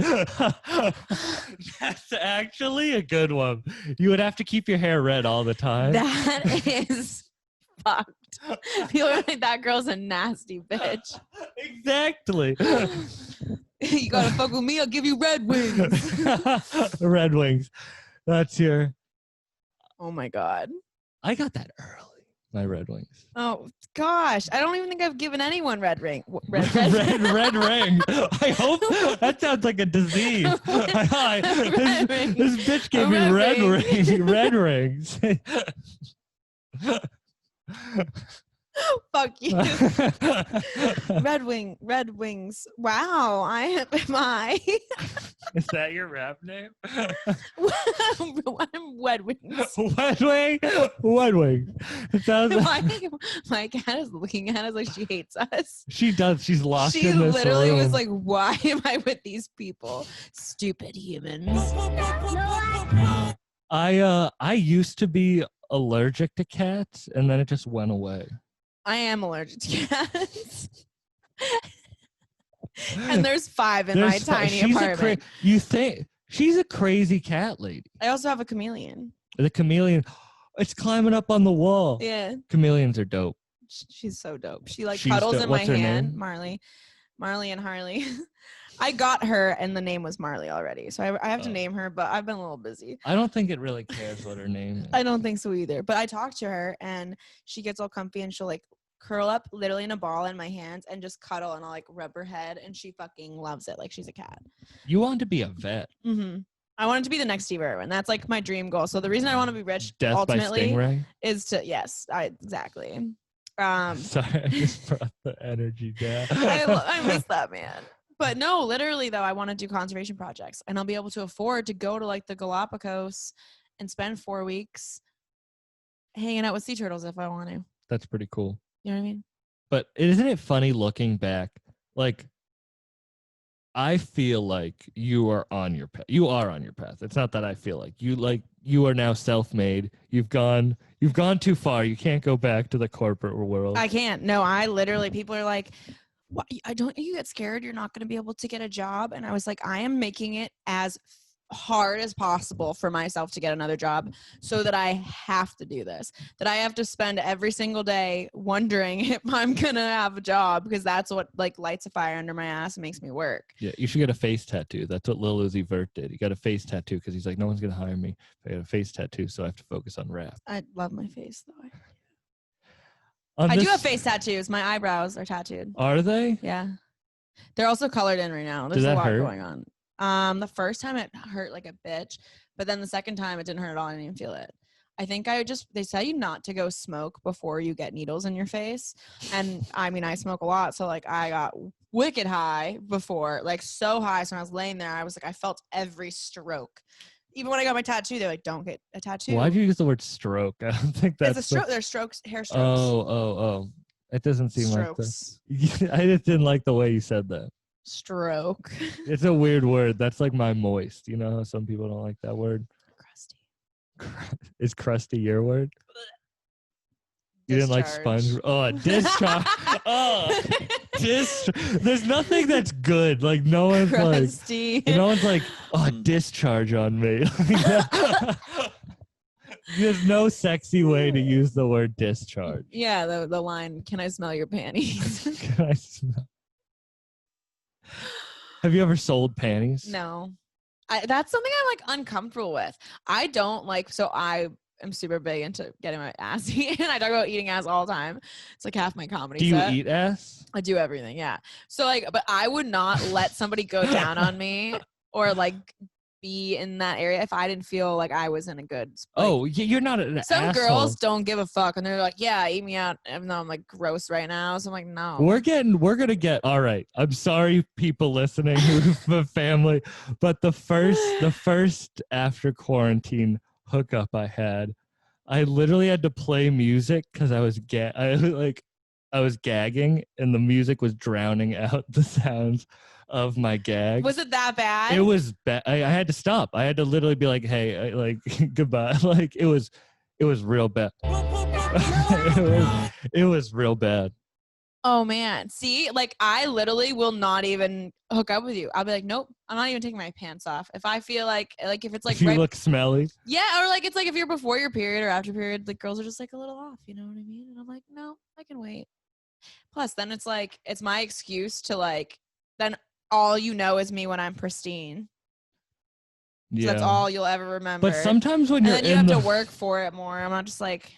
D: That's actually a good one. You would have to keep your hair red all the time.
E: That is fucked. People are like, that girl's a nasty bitch.
D: Exactly.
E: You gotta fuck with me, I'll give you red wings.
D: Red Wings. That's your.
E: Oh my God.
D: I got that early. My Red Wings.
E: Oh gosh. I don't even think I've given anyone red ring.
D: Red ring. I hope that sounds like a disease. This bitch gave me red rings.
E: Fuck you. Red wings. Wow. Am I?
D: Is that your rap name?
E: Wed wings.
D: Wed wing. It sounds like
E: my cat is looking at us like she hates us.
D: She does. She's lost
E: She
D: in this
E: literally
D: room.
E: was like, why am I with these people? Stupid humans.
D: I used to be allergic to cats, and then it just went away.
E: I am allergic to cats. And there's 5 in my tiny apartment.
D: You think she's a crazy cat lady?
E: I also have a chameleon.
D: The chameleon, it's climbing up on the wall.
E: Yeah.
D: Chameleons are dope.
E: She's so dope. She like
D: She's
E: cuddles
D: dope.
E: in my
D: What's her
E: hand.
D: name?
E: Marley and Harley. I got her and the name was Marley already. So I have to name her, but I've been a little busy.
D: I don't think it really cares what her name is.
E: I don't think so either. But I talked to her and she gets all comfy and she'll like curl up literally in a ball in my hands and just cuddle and I'll like rub her head and she fucking loves it like she's a cat.
D: You want to be a vet.
E: Mm-hmm. I wanted to be the next Steve Irwin. That's like my dream goal. So the reason I want to be rich
D: Death
E: ultimately
D: by Stingray?
E: is to exactly.
D: Sorry, I just brought the energy down.
E: I miss that, man. But no, literally though, I want to do conservation projects and I'll be able to afford to go to like the Galapagos and spend 4 weeks hanging out with sea turtles if I want to.
D: That's pretty cool.
E: You know what I mean?
D: But isn't it funny looking back? Like, I feel like you are on your path. You are on your path. It's not that I feel like you are now self-made. You've gone too far. You can't go back to the corporate world.
E: I can't. No, I literally, people are like, what, you get scared you're not going to be able to get a job? And I was like, I am making it as hard as possible for myself to get another job so that I have to do this, that I have to spend every single day wondering if I'm going to have a job because that's what like lights a fire under my ass and makes me work.
D: Yeah, you should get a face tattoo. That's what Lil Uzi Vert did. He got a face tattoo because he's like, no one's going to hire me. I got a face tattoo, so I have to focus on rap.
E: I love my face though. I do have face tattoos. My eyebrows are tattooed.
D: Are they?
E: Yeah. They're also colored in right now. There's a lot going on. The first time it hurt like a bitch, but then the second time it didn't hurt at all. I didn't even feel it. I think they tell you not to go smoke before you get needles in your face. And I mean, I smoke a lot. So like I got wicked high before, like so high. So when I was laying there, I was like, I felt every stroke. Even when I got my tattoo, they're like, don't get a tattoo.
D: Why'd you use the word stroke? I don't think that's
E: it's a stroke. There's strokes, hair strokes.
D: Oh. It doesn't seem
E: strokes.
D: Like I just didn't like the way you said that.
E: Stroke.
D: It's a weird word. That's like my moist. You know how some people don't like that word?
E: Crusty.
D: Is crusty your word? You didn't like sponge? Oh, discharge. There's nothing that's good. Like no one's
E: crusty.
D: like, no one's like, oh, discharge on me. There's no sexy way to use the word discharge.
E: Yeah, the line, can I smell your panties?
D: Can I smell? Have you ever sold panties?
E: No. That's something I'm like uncomfortable with. I don't like, so I am super big into getting my ass eaten. I talk about eating ass all the time. It's like half my comedy
D: Do you
E: set.
D: eat ass?
E: I do everything, yeah. So like, but I would not let somebody go down on me or like be in that area if I didn't feel like I was in a good.
D: You're not an
E: some
D: asshole.
E: girls don't give a fuck, and they're like, "Yeah, eat me out," even though I'm like gross right now. So I'm like, no.
D: We're gonna get all right. I'm sorry, people listening who've a family, but the first after quarantine hookup I had, I literally had to play music because I was gagging, and the music was drowning out the sounds of my gag.
E: Was it that bad?
D: It was bad. I had to stop. I had to literally be like, "Hey, goodbye." Like it was real bad. it was real bad.
E: Oh man. See, like I literally will not even hook up with you. I'll be like, nope, I'm not even taking my pants off. If I feel like if it's like
D: if you look smelly.
E: Yeah, or like it's like if you're before your period or after period, like girls are just like a little off, you know what I mean? And I'm like, no, I can wait. Plus, then it's like it's my excuse to like then all you know is me when I'm pristine. So that's all you'll ever remember.
D: But sometimes when
E: you have to work for it more. I'm not just like.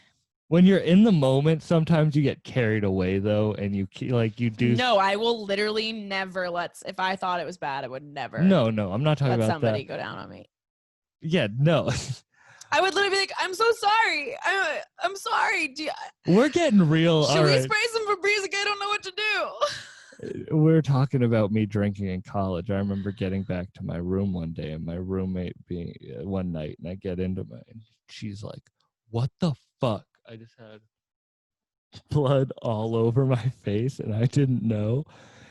D: When you're in the moment, sometimes you get carried away though, and you do.
E: No, I will literally never if I thought it was bad, I would never.
D: No, I'm not talking about that.
E: Let somebody go down on me.
D: Yeah, no.
E: I would literally be like, I'm so sorry. I'm sorry.
D: We're getting real.
E: Should we spray some Febreze? I don't know what to do.
D: We're talking about me drinking in college. I remember getting back to my room one day and my roommate being one night, and I get into and she's like, "What the fuck?" I just had blood all over my face, and I didn't know.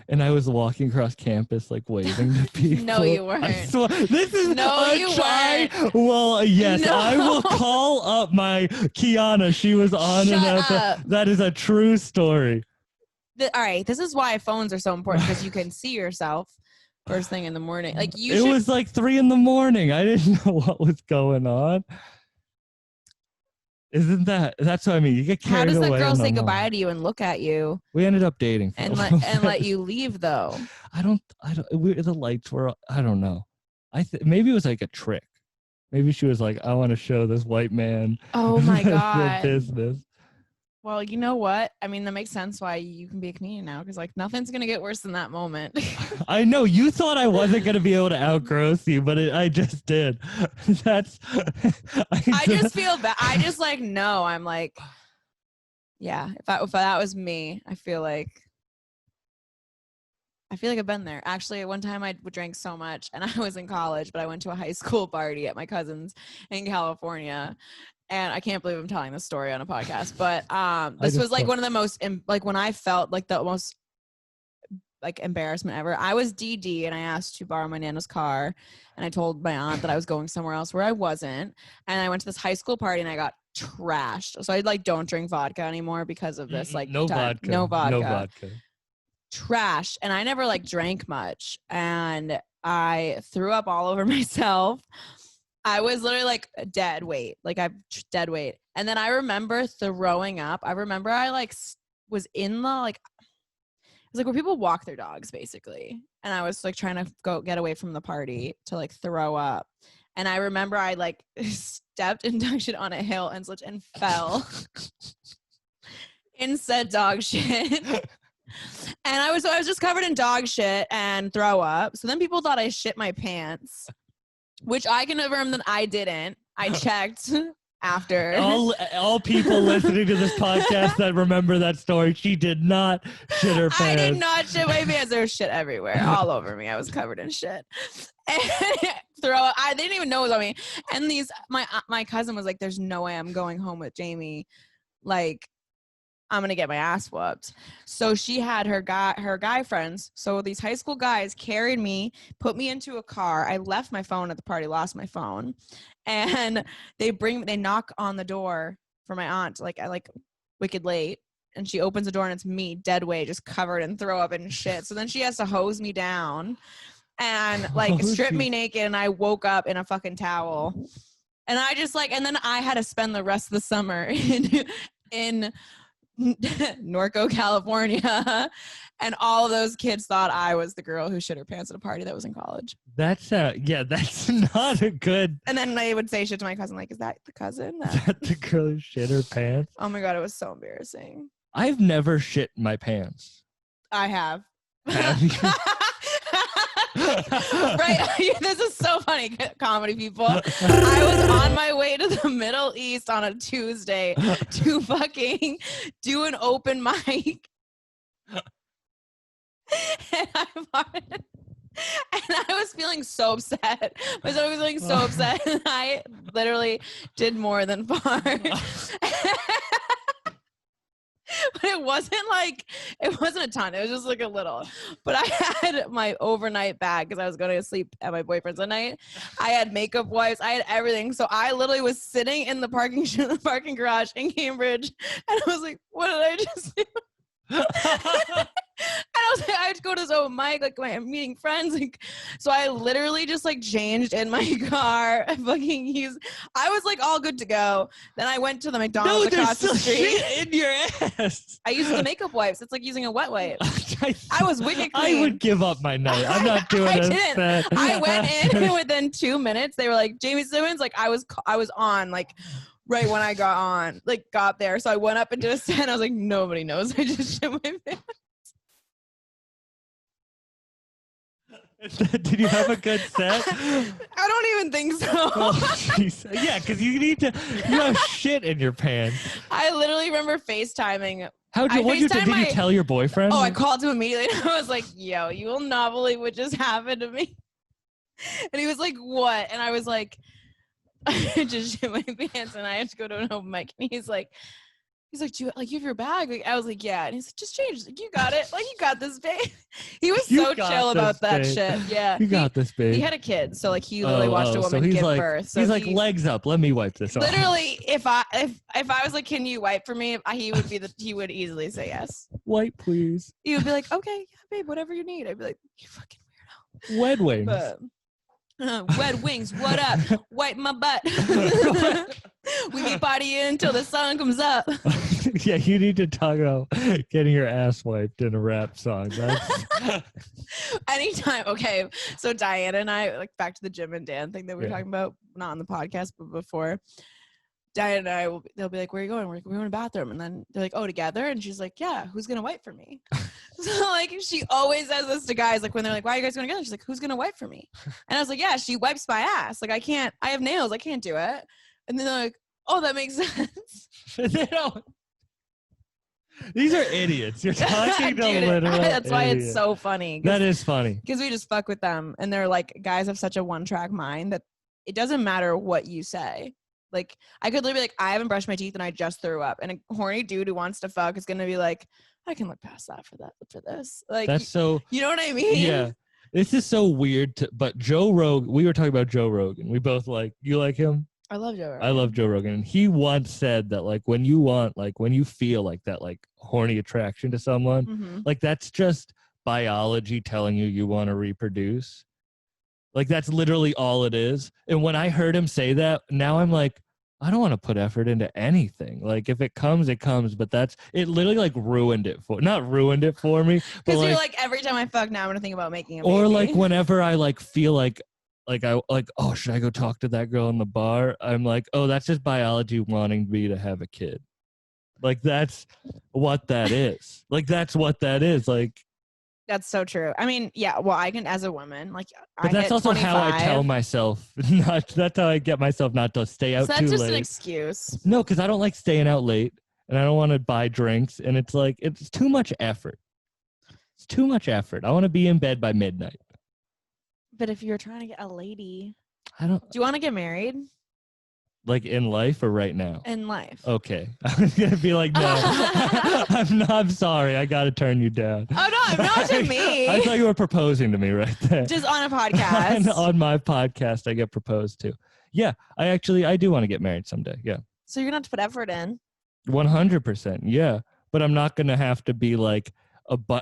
D: And I was walking across campus, like waving to people.
E: No, you weren't.
D: This is
E: no, you weren't.
D: Well, yes,
E: no.
D: I will call up my Kiana. She was on that is a true story.
E: All right, this is why phones are so important, because you can see yourself first thing in the morning. Like
D: it was like 3 a.m. I didn't know what was going on. Isn't that's what I mean? You get carried away.
E: How does that girl say goodbye to you and look at you?
D: We ended up dating
E: and let you leave though.
D: The lights were. I don't know. Maybe it was like a trick. Maybe she was like, "I want to show this white man."
E: Oh my god.
D: The business.
E: Well, you know what? I mean, that makes sense why you can be a comedian now, because like nothing's gonna get worse than that moment.
D: I know you thought I wasn't gonna be able to outgross you, but I just did. I
E: just feel bad. I just like no. I'm like, yeah. If that was me, I feel like I've been there. Actually, one time I drank so much, and I was in college, but I went to a high school party at my cousin's in California. And I can't believe I'm telling this story on a podcast, but this was like one of the most, like when I felt like the most like embarrassment ever. I was DD and I asked to borrow my Nana's car, and I told my aunt that I was going somewhere else where I wasn't. And I went to this high school party and I got trashed. So I like don't drink vodka anymore because of this. Like
D: no vodka.
E: Trash. And I never like drank much, and I threw up all over myself. I was literally like dead weight. Dead weight. And then I remember throwing up. I remember I like was in the like, it was like where people walk their dogs basically. And I was like trying to go get away from the party to like throw up. And I remember I like stepped and dog shit on a hill and slipped and fell in said dog shit. And I was just covered in dog shit and throw up. So then people thought I shit my pants. Which I can confirm that I didn't. I checked after.
D: All people listening to this podcast that remember that story, she did not shit her pants.
E: I did not shit my pants. There was shit everywhere, all over me. I was covered in shit. And they didn't even know it was on me. And my cousin was like, "There's no way I'm going home with Jaime. Like, I'm gonna get my ass whooped." So she had her guy friends. So these high school guys carried me, put me into a car. I left my phone at the party, lost my phone, and they knock on the door for my aunt, like wicked late, and she opens the door and it's me, dead weight, just covered in throw up and shit. So then she has to hose me down and like strip me naked, and I woke up in a fucking towel, and I just like, and then I had to spend the rest of the summer in Norco, California, and all of those kids thought I was the girl who shit her pants at a party that was in college.
D: That's not a good.
E: And then they would say shit to my cousin, like, "Is that the cousin?"
D: Is that the girl who shit her pants?
E: Oh my god, it was so embarrassing.
D: I've never shit my pants.
E: I have.
D: Have you?
E: Right. This is so funny, comedy people. I was on my way to the Middle East on a Tuesday to fucking do an open mic. And I was feeling so upset. My stomach was feeling so upset. And I literally did more than fart. But it wasn't a ton. It was just like a little. But I had my overnight bag because I was going to sleep at my boyfriend's at night. I had makeup wipes. I had everything. So I literally was sitting in the parking garage in Cambridge. And I was like, what did I just do? And I was like, I had to go to this open mic, like I'm meeting friends. Like, so I literally just like changed in my car. I was like all good to go. Then I went to the McDonald's across the street.
D: Shit in your ass.
E: I used the makeup wipes. It's like using a wet wipe. I was wicked clean.
D: I would give up my night. I'm not doing
E: I
D: this.
E: didn't. I went in and within 2 minutes, they were like, Jamie Simmons, like I was on like right when I got there. So I went up into a set and I was like, nobody knows. I just shit my pants.
D: Did you have a good set?
E: I don't even think so.
D: Oh, yeah, because you have shit in your pants.
E: I literally remember FaceTiming.
D: Did you tell your boyfriend?
E: Oh, I called him immediately. And I was like, yo, you will not believe what just happened to me. And he was like, what? And I was like, I just shit my pants and I had to go to an open mic. And he's like, do you have your bag? Like, I was like, yeah. And he's like, just change. Like, you got it. Like, you got this, babe. He was so chill about that shit. Yeah.
D: You got this, babe.
E: He had a kid. So like he literally watched a woman give birth. So
D: he's like, legs up. Let me wipe this off.
E: Literally, if I was like, can you wipe for me? He would easily say yes.
D: Wipe, please.
E: He would be like, okay, yeah, babe, whatever you need. I'd be like, you fucking weirdo.
D: Wed wings.
E: Wet wings, what up? Wipe my butt. We be partying until the sun comes up.
D: Yeah, you need to talk about getting your ass wiped in a rap song.
E: Anytime. Okay, so Diana and I, like back to the Jim and Dan thing that we were talking about, not on the podcast, but before. Diana and I they'll be like, where are you going? We're going to the bathroom. And then they're like, oh, together? And she's like, yeah, who's going to wipe for me? So like she always says this to guys, like when they're like, why are you guys going together? She's like, who's going to wipe for me? And I was like, yeah, she wipes my ass. Like I have nails. I can't do it. And then they're like, oh, that makes sense.
D: They don't. These are idiots. You're talking to literal
E: That's why
D: idiots.
E: it's so funny.
D: That is funny.
E: Because we just fuck with them. And they're like, guys have such a one-track mind that it doesn't matter what you say. Like, I could literally be like, I haven't brushed my teeth and I just threw up. And a horny dude who wants to fuck is going to be like, I can look past that for this. Like,
D: that's so.
E: You know what I mean?
D: Yeah. This is so weird. But Joe Rogan, we were talking about Joe Rogan. We both you like him?
E: I love Joe Rogan.
D: I love Joe Rogan. And he once said that, like, when you feel like that, like, horny attraction to someone, like, that's just biology telling you want to reproduce. Like, that's literally all it is. And when I heard him say that, now I'm like, I don't want to put effort into anything. Like, if it comes, it comes. But it literally, like, not ruined it for me.
E: Because you're like, every time I fuck now, I'm going to think about making a baby.
D: Or, like, whenever I, like, feel like oh, should I go talk to that girl in the bar? I'm like, oh, that's just biology wanting me to have a kid. Like, that's what that is. Like, that's what that is. Like,
E: that's so true. I mean, yeah, well, I can, as a woman, like,
D: but that's also 25. How I tell myself, that's how I get myself not to stay out too late.
E: So that's just an excuse.
D: No, because I don't like staying out late, and I don't want to buy drinks, and it's like, it's too much effort. It's too much effort. I want to be in bed by midnight.
E: But if you're trying to get a lady,
D: do
E: you want to get married?
D: Like in life or right now?
E: In life.
D: Okay. I was going to be like, no, I'm sorry. I got to turn you down.
E: Oh, no, not to me.
D: I thought you were proposing to me right there.
E: Just on a podcast.
D: on my podcast, I get proposed to. Yeah, I do want to get married someday. Yeah.
E: So you're going to have to put effort in.
D: 100%. Yeah. But I'm not going to have to be like,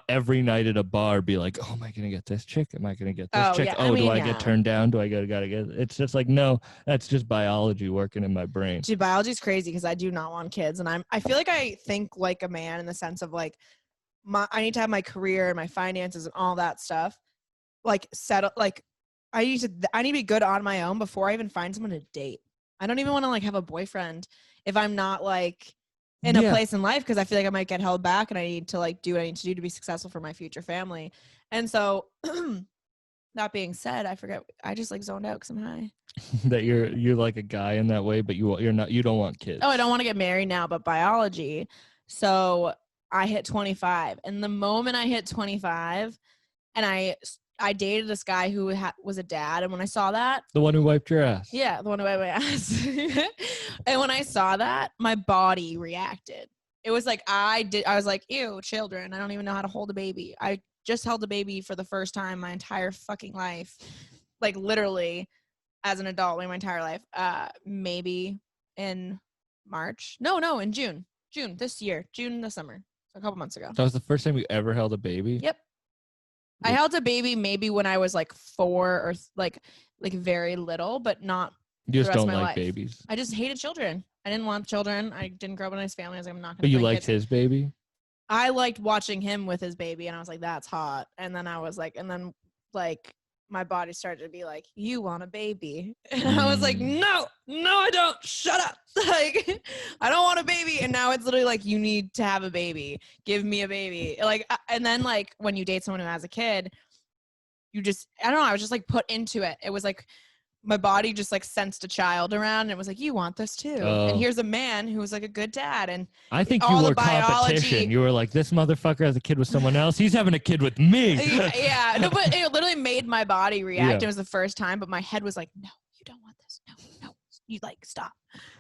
D: every night at a bar be like, oh, am I gonna get this chick? Am I gonna get this chick?
E: Yeah.
D: Do I get turned down? Do I gotta get? It's just like, no, that's just biology working in my brain.
E: Dude, biology's crazy because I do not want kids, and I feel like I think like a man in the sense of like I need to have my career and my finances and all that stuff like settle. Like I need to be good on my own before I even find someone to date. I don't even want to like have a boyfriend if I'm not like in a place in life, because I feel like I might get held back and I need to like do what I need to do to be successful for my future family. And so That being said, I forget. I just like zoned out because I'm high.
D: That you're like a guy in that way, but you're not. You don't want kids.
E: Oh, I don't want to get married now, but biology. So I hit 25, and the moment I hit 25, and I dated this guy who was a dad, and when I saw that,
D: The one who wiped your ass.
E: yeah, the one who wiped my ass, and when I saw that, my body reacted. It was like I was like, ew, children. I don't even know how to hold a baby. I just held a baby for the first time my entire fucking life, like literally as an adult my entire life. Maybe in March. No, in June this year, June this summer, so a couple months ago.
D: That was the first time you ever held a baby?
E: Yep. I held a baby maybe when I was like 4 or like very little, but not.
D: You just
E: the rest
D: don't
E: of my
D: like
E: life.
D: babies.
E: I just hated children. I didn't want children. I didn't grow up in a nice family. I was like, I'm not gonna.
D: But you
E: bring
D: liked
E: kids.
D: his baby?
E: I liked watching him with his baby, and I was like, that's hot. And then my body started to be like, you want a baby? And I was like, no, I don't. Shut up. Like, I don't want a baby. And now it's literally like, you need to have a baby. Give me a baby. Like, and then like when you date someone who has a kid, you just, I don't know. I was just like put into it. It was like, my body just like sensed a child around, and it was like, you want this too. And here's a man who was like a good dad. And
D: I think you
E: all the
D: were competition. You were like, this motherfucker has a kid with someone else. He's having a kid with me.
E: yeah, no, but it literally made my body react.
D: Yeah.
E: It was the first time, but my head was like, no, you don't want this. No, you like stop.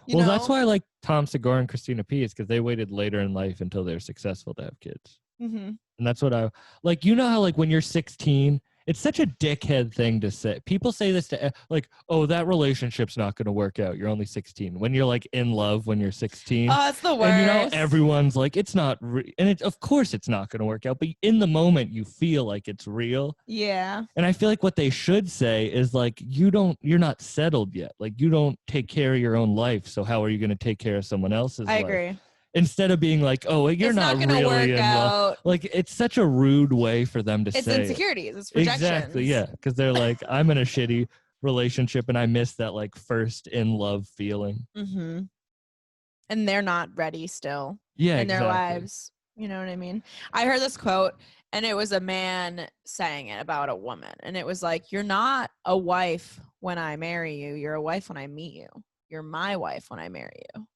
D: Well, that's why I like Tom Segura and Christina P. is because they waited later in life until they were successful to have kids.
E: Mm-hmm.
D: And that's what I like. You know how like when you're 16, it's such a dickhead thing to say. People say this to like, oh, that relationship's not going to work out. You're only 16. When you're like in love when you're 16.
E: Oh, it's the worst.
D: And you know, everyone's like, it's not and of course it's not going to work out. But in the moment you feel like it's real.
E: Yeah.
D: And I feel like what they should say is like, you're not settled yet. Like you don't take care of your own life. So how are you going to take care of someone else's life?
E: I agree.
D: Instead of being like, oh, you're
E: It's
D: not
E: gonna
D: really
E: work
D: in love.
E: out.
D: Like, it's such a rude way for them to
E: It's
D: say
E: insecurities. It's projections.
D: Exactly, yeah. Because they're like, I'm in a shitty relationship and I miss that like first in love feeling.
E: Mm-hmm. And they're not ready still
D: Yeah,
E: in their lives. You know what I mean? I heard this quote, and it was a man saying it about a woman. And it was like, you're not a wife when I marry you. You're a wife when I meet you. You're my wife when I marry you.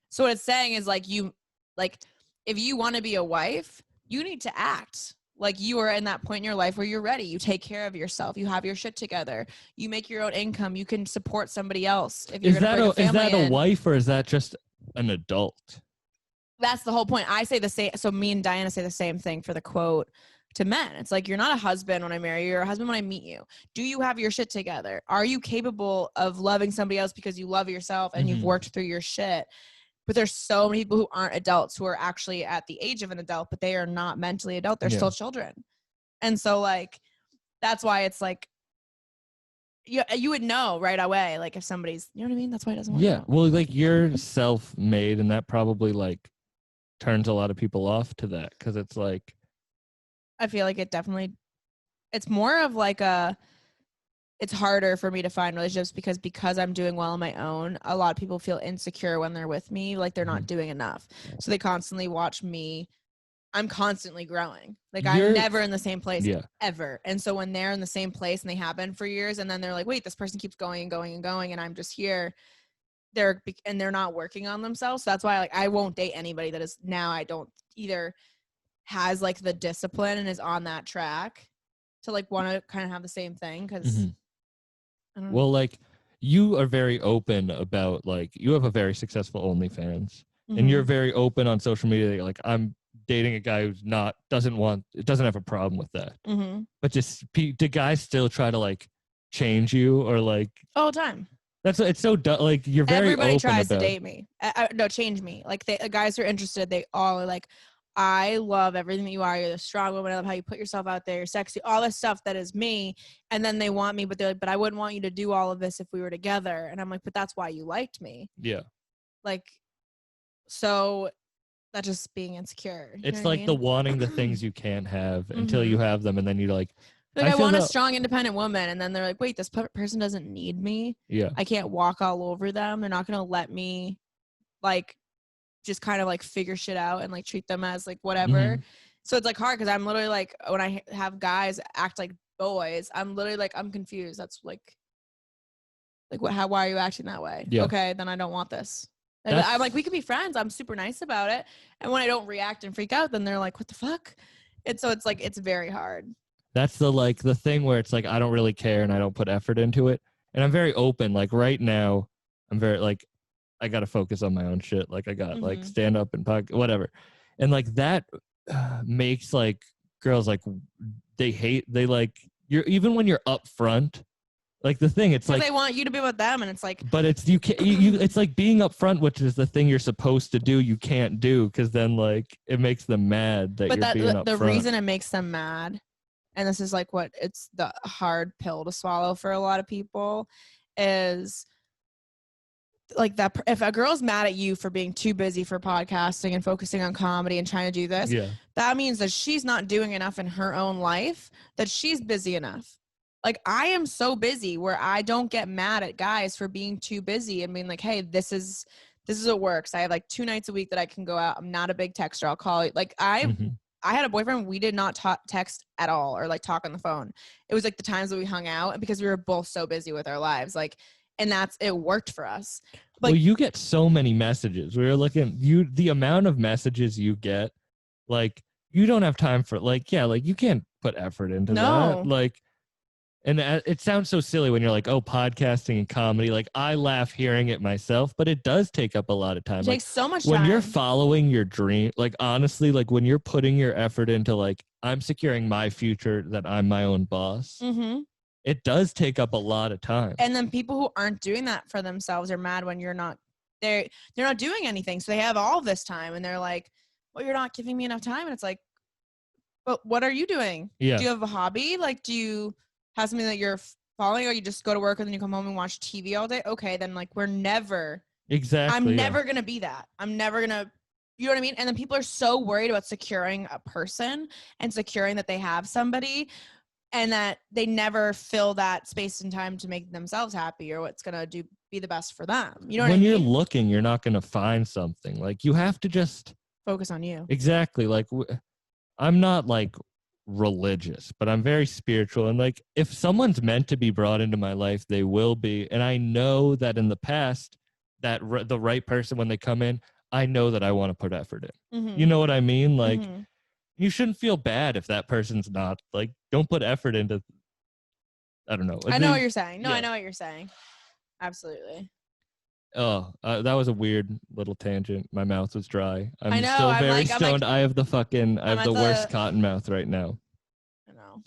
E: So what it's saying is like, if you want to be a wife, you need to act like you are in that point in your life where you're ready. You take care of yourself. You have your shit together. You make your own income. You can support somebody else. If you're
D: Is that a
E: in.
D: wife or is that just an adult?
E: That's the whole point. I say the same. So me and Diana say the same thing for the quote to men. It's like, you're not a husband when I marry you. You're a husband when I meet you. Do you have your shit together? Are you capable of loving somebody else because you love yourself and you've worked through your shit? But there's so many people who aren't adults who are actually at the age of an adult, but they are not mentally adult. They're still children. And so like, that's why it's like, you would know right away. Like if somebody's, you know what I mean? That's why it doesn't work out.
D: Well, like you're self-made and that probably like turns a lot of people off to that. Cause it's like,
E: I feel like it's more of like it's harder for me to find relationships because I'm doing well on my own. A lot of people feel insecure when they're with me, like they're not doing enough. So they constantly watch me. I'm constantly growing. Like I'm never in the same place ever. And so when they're in the same place and they have been for years, and then they're like, wait, this person keeps going and going and going, and I'm just here. They're not working on themselves. So that's why like I won't date anybody that is now I don't either has like the discipline and is on that track to like want to kind of have the same thing. Cause
D: well, like you are very open about like, you have a very successful OnlyFans and you're very open on social media. Like I'm dating a guy who's doesn't have a problem with that. But just do guys still try to like change you or like
E: all the time?
D: It's so like you're very
E: everybody
D: open
E: tries
D: about
E: to date me. No, change me. Like the guys who are interested, they all are like, I love everything that you are. You're the strong woman. I love how you put yourself out there. You're sexy. All this stuff that is me. And then they want me, but they're like, but I wouldn't want you to do all of this if we were together. And I'm like, but that's why you liked me.
D: Yeah.
E: Like, so that's just being insecure.
D: It's like the wanting the things you can't have until you have them. And then you're like
E: I want a strong, independent woman. And then they're like, wait, this person doesn't need me.
D: Yeah.
E: I can't walk all over them. They're not going to let me like just kind of like figure shit out and like treat them as like whatever. So it's like hard because I'm literally like when I have guys act like boys, I'm literally like, I'm confused. That's like why are you acting that way?
D: Yeah.
E: Okay, then I don't want this. And
D: That's-
E: I'm like, we could be friends. I'm super nice about it. And when I don't react and freak out, then they're like, what the fuck? And so it's like, it's very hard.
D: That's the thing where it's like, I don't really care and I don't put effort into it. And I'm very open. Like right now, I'm very like, I got to focus on my own shit. Like I got like stand up and podcast, whatever. And like that makes like girls like, they like, you're, even when you're up front, like the thing, it's like
E: they want you to be with them, and it's like,
D: but it's you can't you it's like being up front, which is the thing you're supposed to do, you can't do, because then like it makes them mad that
E: but
D: you're being up
E: the
D: front.
E: reason it makes them mad, and this is like what it's the hard pill to swallow for a lot of people, is like that if a girl's mad at you for being too busy for podcasting and focusing on comedy and trying to do this, that means that she's not doing enough in her own life, that she's busy enough. Like, I am so busy where I don't get mad at guys for being too busy and being like, hey, this is what works. I have like 2 nights a week that I can go out. I'm not a big texter. I'll call you. Like I had a boyfriend. We did not text at all or like talk on the phone. It was like the times that we hung out because we were both so busy with our lives. Like, and it worked for us. Like,
D: well, you get so many messages. We were looking, the amount of messages you get, like you don't have time for like, like you can't put effort into that. Like, and it sounds so silly when you're like, oh, podcasting and comedy. Like, I laugh hearing it myself, but it does take up a lot of time.
E: It takes so much
D: time.
E: When
D: you're following your dream, like, honestly, like, when you're putting your effort into, like, I'm securing my future, that I'm my own boss, it does take up a lot of time.
E: And then people who aren't doing that for themselves are mad when they're not doing anything. So they have all this time, and they're like, well, you're not giving me enough time. And it's like, but what are you doing?
D: Yeah.
E: Do you have a hobby? Like, do you have something that you're following, or you just go to work and then you come home and watch TV all day? Okay, then like I'm never gonna be that. I'm never gonna, you know what I mean? And then people are so worried about securing a person and securing that they have somebody, and that they never fill that space and time to make themselves happy or what's gonna be the best for them. You know what I mean?
D: When you're looking, you're not gonna find something. Like, you have to just
E: focus on you.
D: Exactly. Like, I'm not like religious, but I'm very spiritual, and like if someone's meant to be brought into my life, they will be. And I know that in the past, that the right person, when they come in, I know that I want to put effort in. You know what I mean? Like, you shouldn't feel bad if that person's not, like, don't put effort into, I don't know.
E: I know what you're saying. I know what you're saying. Absolutely.
D: Oh, that was a weird little tangent. My mouth was dry. I'm
E: know,
D: still
E: I'm
D: very
E: like-
D: stoned. I have the
E: at
D: worst
E: the-
D: cotton mouth right now.
E: I know.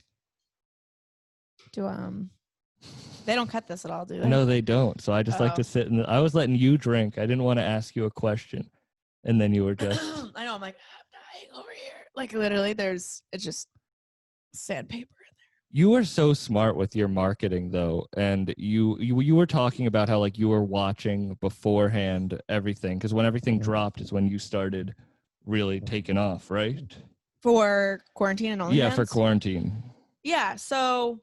E: They don't cut this at all, do they?
D: No, they don't. So I just like to sit I was letting you drink. I didn't want to ask you a question. And then you were just
E: I know. I'm like, I'm dying over here. Like, literally, it's just sandpaper.
D: You are so smart with your marketing, though, and you were talking about how like you were watching beforehand everything, because when everything dropped is when you started really taking off, right?
E: For quarantine and all.
D: Yeah, for quarantine.
E: Yeah, so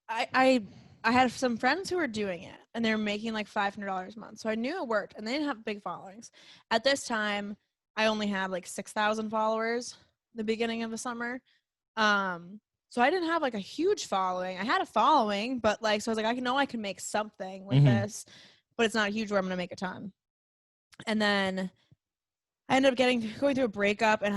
E: I had some friends who were doing it, and they were making like $500 a month, so I knew it worked, and they didn't have big followings. At this time, I only had like 6,000 followers the beginning of the summer. So I didn't have like a huge following. I had a following, but like, so I was like, I can make something with this, but it's not huge where I'm going to make a ton. And then I ended up going through a breakup, and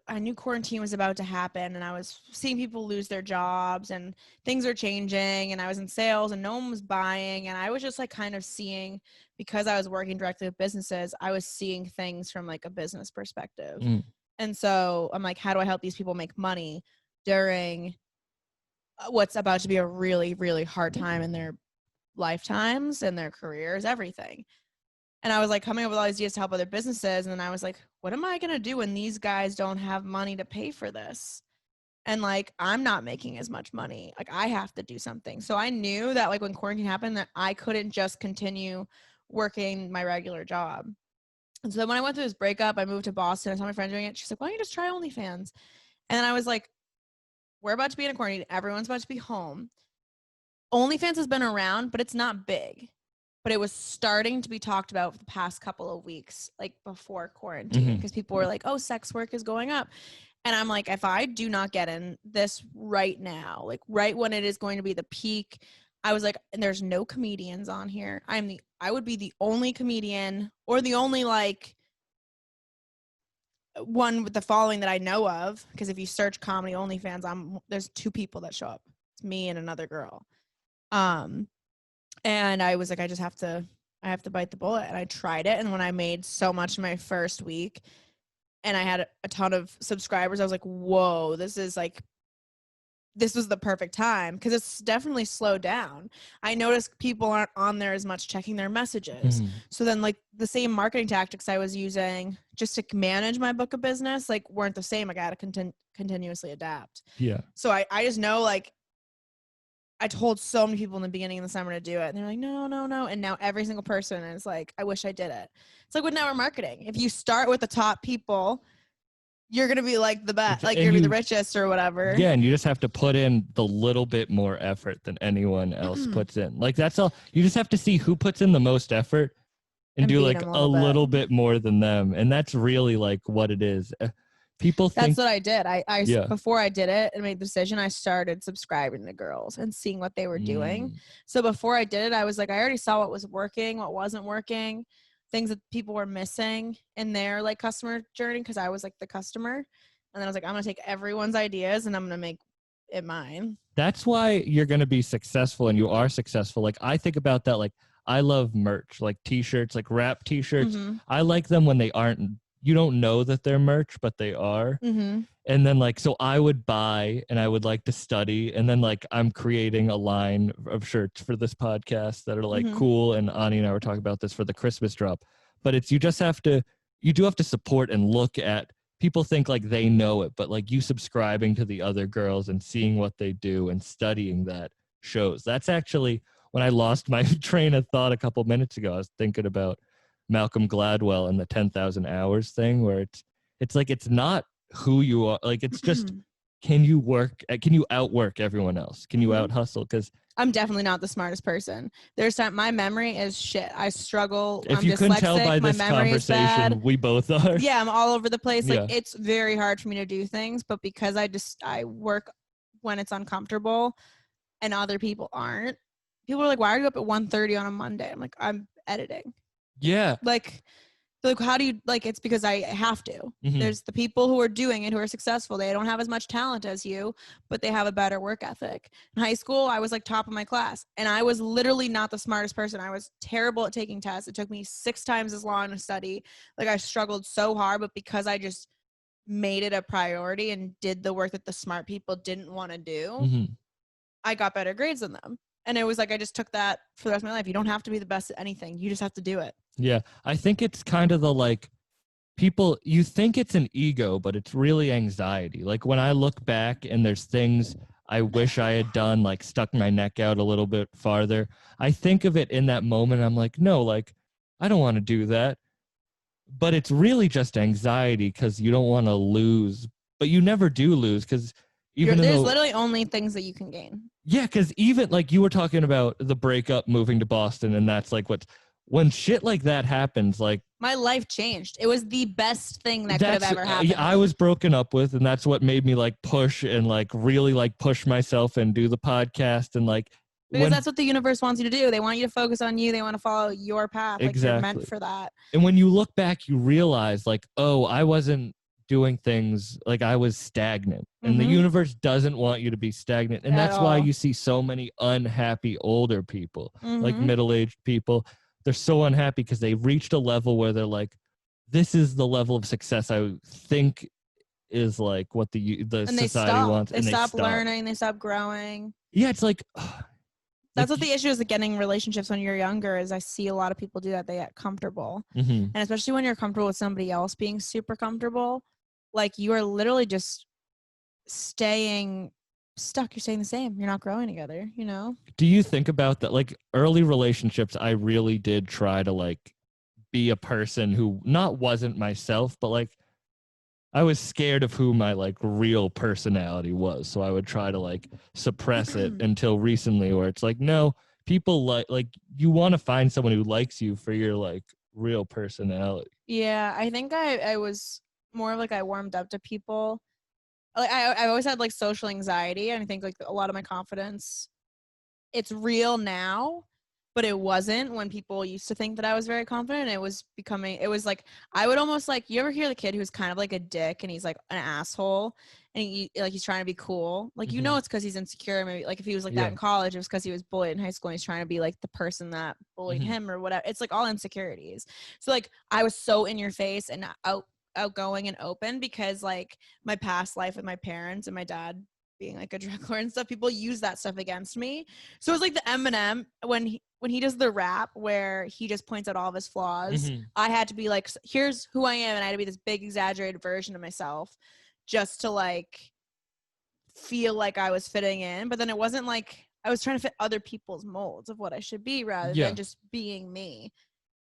E: I knew quarantine was about to happen, and I was seeing people lose their jobs and things are changing, and I was in sales and no one was buying. And I was just like kind of seeing, because I was working directly with businesses, I was seeing things from like a business perspective. And so I'm like, how do I help these people make money during what's about to be a really, really hard time in their lifetimes and their careers, everything. And I was like coming up with all these ideas to help other businesses. And then I was like, what am I going to do when these guys don't have money to pay for this? And like, I'm not making as much money. Like, I have to do something. So I knew that like when quarantine happened, that I couldn't just continue working my regular job. And so then when I went through this breakup, I moved to Boston. I saw my friend doing it. She's like, why don't you just try OnlyFans? And then I was like, we're about to be in a quarantine. Everyone's about to be home. OnlyFans has been around, but it's not big. But it was starting to be talked about for the past couple of weeks, like before quarantine, because people were like, oh, sex work is going up. And I'm like, if I do not get in this right now, like right when it is going to be the peak, I was like, and there's no comedians on here. I would be the only comedian or the only like one with the following that I know of. Because if you search comedy OnlyFans, there's 2 people that show up. It's me and another girl. And I was like, I have to bite the bullet. And I tried it. And when I made so much in my first week and I had a ton of subscribers, I was like, whoa, this was the perfect time, because it's definitely slowed down. I noticed people aren't on there as much checking their messages. So then like the same marketing tactics I was using just to manage my book of business, like weren't the same. Like I had to continuously adapt.
D: Yeah.
E: So I just know, like, I told so many people in the beginning of the summer to do it, and they're like, no. And now every single person is like, I wish I did it. It's like with network marketing. If you start with the top people, you're going to be like the best, like you're going to be the richest or whatever.
D: Yeah. And you just have to put in the little bit more effort than anyone else puts in. Like that's all. You just have to see who puts in the most effort and do like a little bit more than them. And that's really like what it is. People think
E: that's what I did. I before I did it and made the decision, I started subscribing to girls and seeing what they were doing. So before I did it, I was like, I already saw what was working, what wasn't working, things that people were missing in their like customer journey, because I was like the customer. And then I was like, I'm gonna take everyone's ideas and I'm gonna make it mine. That's
D: why you're gonna be successful, and you are successful. Like I think about that. Like I love merch, like t-shirts, like rap t-shirts. I like them when they aren't. You don't know that they're merch, but they are. And then like, so I would buy and I would like to study. And then like, I'm creating a line of shirts for this podcast that are like cool. And Ani and I were talking about this for the Christmas drop, but you do have to support and look at, people think like they know it, but like you subscribing to the other girls and seeing what they do and studying that shows. That's actually when I lost my train of thought a couple minutes ago. I was thinking about Malcolm Gladwell and the 10,000 hours thing, where it's like, it's not who you are. Like, it's just, can you outwork everyone else? Can you out hustle? Because I'm definitely not the smartest person. My memory is shit. I struggle. If you couldn't tell by this conversation, we both are.
E: Yeah, I'm all over the place. Like it's very hard for me to do things, but because I work when it's uncomfortable and other people aren't. People are like, why are you up at 1:30 on a Monday? I'm like, I'm editing.
D: Yeah.
E: Like how do you, like, it's because I have to. There's the people who are doing it, who are successful. They don't have as much talent as you, but they have a better work ethic. In high school, I was like top of my class, and I was literally not the smartest person. I was terrible at taking tests. It took me 6 times as long to study. Like I struggled so hard, but because I just made it a priority and did the work that the smart people didn't want to do, I got better grades than them. And it was like, I just took that for the rest of my life. You don't have to be the best at anything. You just have to do it.
D: Yeah. I think it's kind of the like, people, you think it's an ego, but it's really anxiety. Like when I look back and there's things I wish I had done, like stuck my neck out a little bit farther, I think of it in that moment. I'm like, no, like, I don't want to do that. But it's really just anxiety because you don't want to lose. But you never do lose because there's literally only things that you can gain. Yeah, because even like you were talking about the breakup, moving to Boston, and that's like when shit like that happens, like
E: my life changed. It was the best thing that could have ever happened.
D: I was broken up with, and that's what made me like push and like really like push myself and do the podcast and like.
E: Because that's what the universe wants you to do. They want you to focus on you. They want to follow your path. Like you're meant for that.
D: And when you look back, you realize like, oh, I wasn't doing things, like I was stagnant, and the universe doesn't want you to be stagnant. And that's why you see so many unhappy older people, like middle-aged people. They're so unhappy because they reached a level where they're like, this is the level of success I think is like what the society wants.
E: They stop learning. They stop growing.
D: Yeah, it's like
E: that's what the issue is, getting relationships when you're younger. Is I see a lot of people do that. They get comfortable, and especially when you're comfortable with somebody else being super comfortable, like you are literally just staying stuck. You're staying the same. You're not growing together. You know.
D: Do you think about that? Like early relationships, I really did try to like be a person who wasn't myself, but like I was scared of who my like real personality was. So I would try to like suppress it until recently, where it's like, no, people like you want to find someone who likes you for your like real personality.
E: Yeah, I think I was more of like I warmed up to people like I always had like social anxiety, and I think like a lot of my confidence, it's real now, but it wasn't when people used to think that I was very confident. It was like, I would almost like, you ever hear the kid who's kind of like a dick and he's like an asshole and he's trying to be cool. Like, you know, it's because he's insecure. Maybe like if he was like that in college, it was because he was bullied in high school and he's trying to be like the person that bullied him or whatever. It's like all insecurities. So like I was so in your face and outgoing and open because like my past life with my parents and my dad being like a drug lord and stuff, people use that stuff against me. So it's like the Eminem when he does the rap where he just points out all of his flaws. I had to be like, here's who I am, and I had to be this big exaggerated version of myself just to like feel like I was fitting in. But then it wasn't like I was trying to fit other people's molds of what I should be rather than just being me.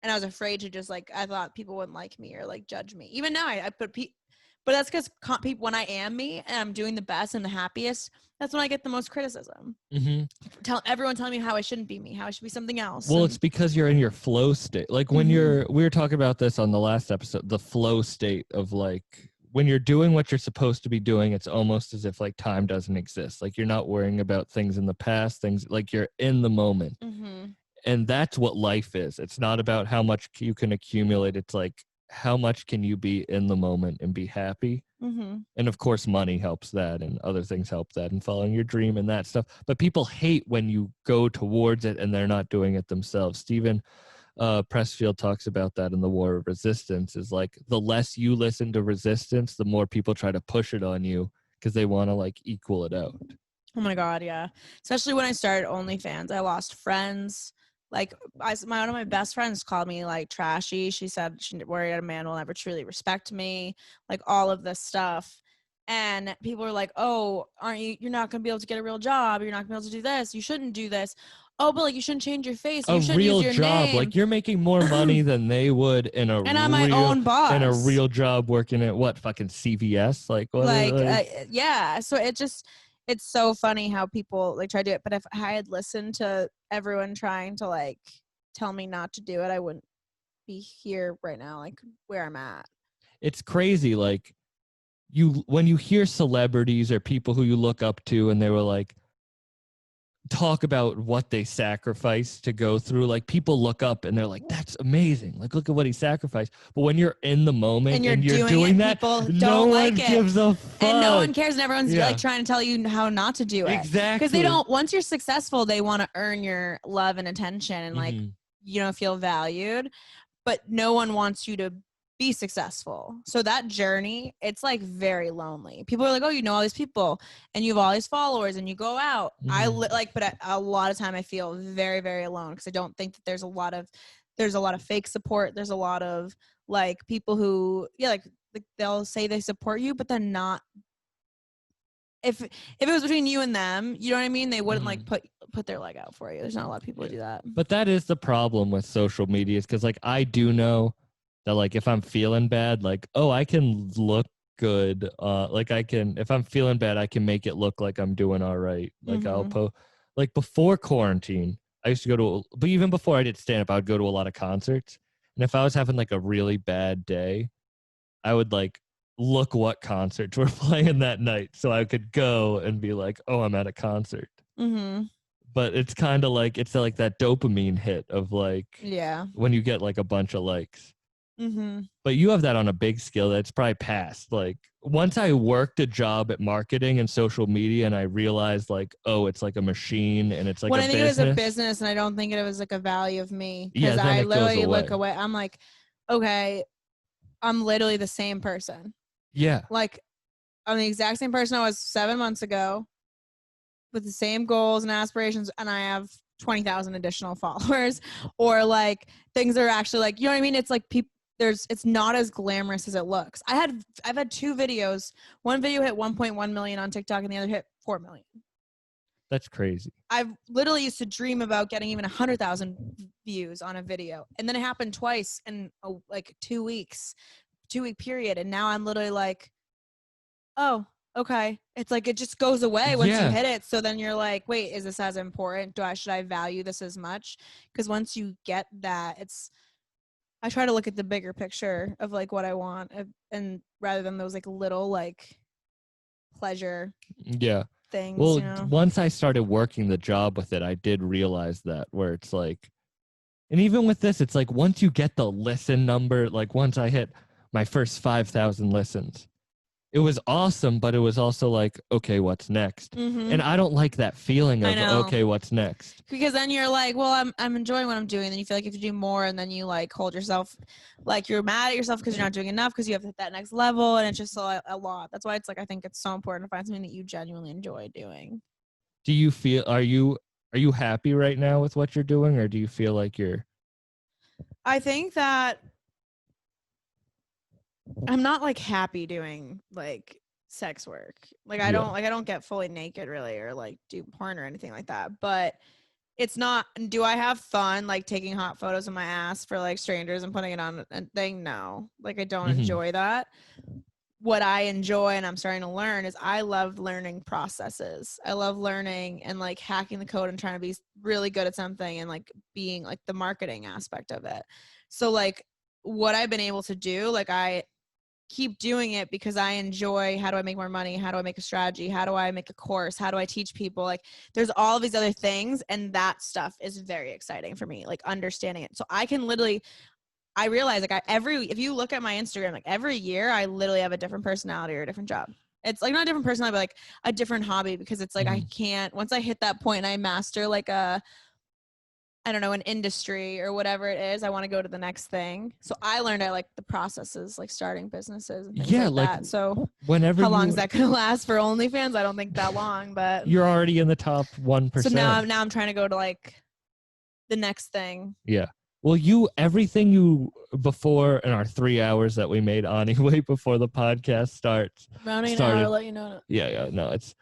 E: And I was afraid to just like, I thought people wouldn't like me or like judge me. Even now I put but that's because people, when I am me and I'm doing the best and the happiest, that's when I get the most criticism. Everyone telling me how I shouldn't be me, how I should be something else.
D: Well, it's because you're in your flow state. Like when we were talking about this on the last episode, the flow state of like, when you're doing what you're supposed to be doing, it's almost as if like time doesn't exist. Like you're not worrying about things in the past, things like you're in the moment. And that's what life is. It's not about how much you can accumulate. It's like, how much can you be in the moment and be happy? And of course money helps that and other things help that and following your dream and that stuff, but people hate when you go towards it and they're not doing it themselves. Stephen Pressfield talks about that in The War of Resistance, is like the less you listen to resistance, the more people try to push it on you because they want to like equal it out.
E: Oh my God, yeah. Especially when I started OnlyFans, I lost friends. Like one of my best friends called me like trashy. She said she worried a man will never truly respect me, like all of this stuff. And people were like, oh, you're not going to be able to get a real job. You're not going to be able to do this. You shouldn't do this. Oh, but like you shouldn't change your face. You shouldn't use your
D: job.
E: name.
D: Like you're making more money than they would in a
E: and I'm my own boss.
D: In a real job working at what, fucking CVS? Like what?
E: Yeah. So it's so funny how people like try to do it. But if I had listened to everyone trying to like tell me not to do it, I wouldn't be here right now, like where I'm at.
D: It's crazy. Like when you hear celebrities or people who you look up to and they were like, talk about what they sacrificed to go through, like people look up and they're like, that's amazing, like look at what he sacrificed. But when you're in the moment and you're doing that,
E: people
D: no
E: like
D: one
E: it.
D: gives a fuck,
E: and no one cares, and everyone's like trying to tell you how not to do it.
D: Exactly,
E: because they don't, once you're successful, they want to earn your love and attention and like you don't feel valued, but no one wants you to be successful. So that journey, it's like very lonely. People are like, oh, you know all these people and you have all these followers and you go out. But a lot of time I feel very, very alone because I don't think that there's a lot of fake support. There's a lot of like people who like they'll say they support you, but they're not. If it was between you and them, you know what I mean? They wouldn't like put their leg out for you. There's not a lot of people who do that.
D: But that is the problem with social media, is because like I do know that like if I'm feeling bad, like, oh, I can look good. Like I can, if I'm feeling bad, I can make it look like I'm doing all right. Like I'll like before quarantine, I used to but even before I did stand up, I would go to a lot of concerts. And if I was having like a really bad day, I would like look what concerts were playing that night so I could go and be like, oh, I'm at a concert. But it's kind of like, it's like that dopamine hit of like, when you get like a bunch of likes. But you have that on a big scale that's probably past. Like once I worked a job at marketing and social media and I realized like, oh, it's like a machine and it's like
E: when
D: a
E: I think
D: business.
E: it was a business and I don't think it was like a value of me, because I literally look away. I'm like, okay, I'm literally the same person. Like I'm the exact same person I was 7 months ago with the same goals and aspirations, and I have 20,000 additional followers, or like things are actually like, you know what I mean? It's like people, it's not as glamorous as it looks. I've had 2 videos. One video hit 1.1 million on TikTok and the other hit 4 million.
D: That's crazy.
E: I've literally used to dream about getting even 100,000 views on a video. And then it happened twice in like 2 weeks, 2-week period. And now I'm literally like, oh, okay. It's like, it just goes away once you hit it. So then you're like, wait, is this as important? Should I value this as much? Because once you get that, I try to look at the bigger picture of like what I want, and rather than those like little like pleasure
D: Yeah.
E: things,
D: Well,
E: you know?
D: once I started working the job with it, I did realize that where it's like, and even with this, it's like once you get the listen number, like once I hit my first 5,000 listens, it was awesome, but it was also like, okay, what's next? And I don't like that feeling
E: I
D: of,
E: know.
D: okay, what's next?
E: Because then you're like, well, I'm enjoying what I'm doing. Then you feel like you have to do more, and then you like hold yourself, like you're mad at yourself because you're not doing enough because you have to hit that next level, and it's just a lot. That's why it's like I think it's so important to find something that you genuinely enjoy doing.
D: Do you feel, are you happy right now with what you're doing, or do you feel like you're?
E: I think that I'm not like happy doing like sex work. Like I don't get fully naked really or like do porn or anything like that. But it's not, do I have fun like taking hot photos of my ass for like strangers and putting it on a thing? No. Like I don't enjoy that. What I enjoy and I'm starting to learn is I love learning processes. I love learning and like hacking the code and trying to be really good at something and like being like the marketing aspect of it. So like what I've been able to do, like I keep doing it because I enjoy how do I make more money? How do I make a strategy? How do I make a course? How do I teach people? Like there's all of these other things and that stuff is very exciting for me, like understanding it. So I can literally, I realize like if you look at my Instagram, like every year I literally have a different personality or a different job. It's like not a different personality, but like a different hobby because it's like I can't, once I hit that point and I master like I don't know, an industry or whatever it is, I want to go to the next thing. So I learned I like the processes, like starting businesses and things like that. So
D: whenever
E: how long is that going to last for OnlyFans? I don't think that long, but
D: you're already in the top 1%.
E: So now I'm trying to go to like the next thing.
D: Yeah. Well, everything you before in our 3 hours that we made anyway before the podcast starts.
E: Rounding an hour, let you know.
D: Yeah. No, it's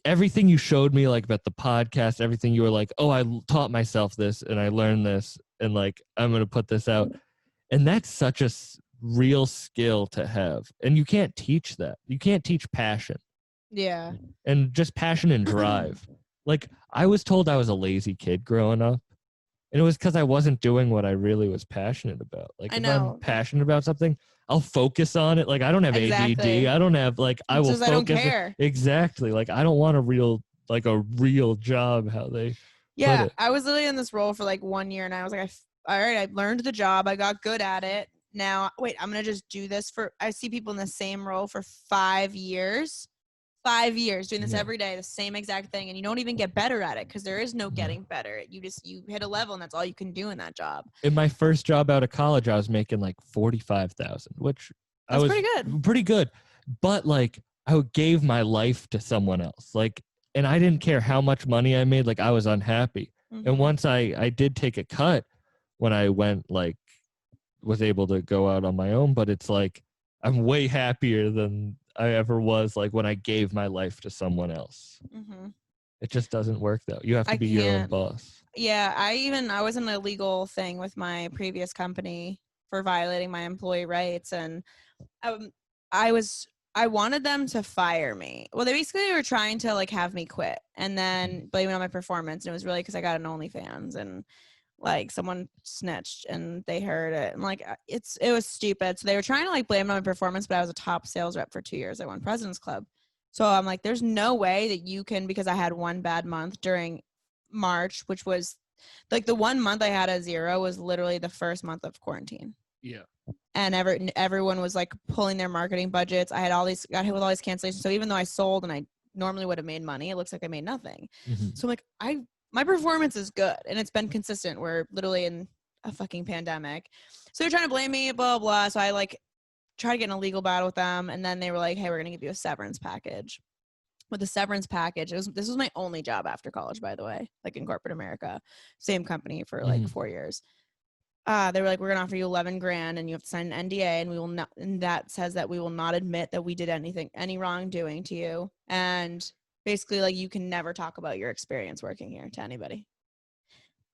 D: everything you showed me like about the podcast, everything you were like, oh, I taught myself this and I learned this and like I'm gonna put this out, and that's such a real skill to have, and you can't teach that. You can't teach passion.
E: Yeah.
D: And just passion and drive. Like I was told I was a lazy kid growing up. And it was because I wasn't doing what I really was passionate about. Like if I'm passionate about something, I'll focus on it. Like I don't have ADD. I don't have like I will focus.
E: I don't care.
D: Exactly. Like I don't want a real job. How they put it.
E: I was literally in this role for like 1 year, and I was like, all right, I learned the job. I got good at it. Now wait, I'm gonna just do this for. I see people in the same role for 5 years. 5 years doing this every day, the same exact thing, and you don't even get better at it because there is no getting better. You hit a level and that's all you can do in that job.
D: In my first job out of college, I was making like 45,000, which
E: that's
D: pretty good. But like I gave my life to someone else, like, and I didn't care how much money I made. Like I was unhappy, and once I did take a cut when I went like was able to go out on my own, but it's like I'm way happier than I ever was like when I gave my life to someone else. It just doesn't work though. You have to be your own boss.
E: Yeah, I was in a legal thing with my previous company for violating my employee rights, and I wanted them to fire me. Well, they basically were trying to like have me quit and then blame it on my performance, and it was really because I got an OnlyFans and like someone snitched and they heard it, and like it was stupid. So they were trying to like blame it on my performance, but I was a top sales rep for 2 years. I won President's Club. So I'm like, there's no way that you can, because I had one bad month during March, which was like the 1 month I had a 0 was literally the first month of quarantine.
D: Yeah.
E: And everyone was like pulling their marketing budgets. I got hit with all these cancellations. So even though I sold and I normally would have made money, it looks like I made nothing. So I'm like, my performance is good and it's been consistent. We're literally in a fucking pandemic. So they're trying to blame me, blah, blah. So I like try to get in a legal battle with them. And then they were like, hey, we're going to give you a severance package. With the severance package, this was my only job after college, by the way, like in corporate America, same company for like 4 years. They were like, we're going to offer you $11,000 and you have to sign an NDA, and we will not, and that says that we will not admit that we did any wrongdoing to you. And basically, like, you can never talk about your experience working here to anybody,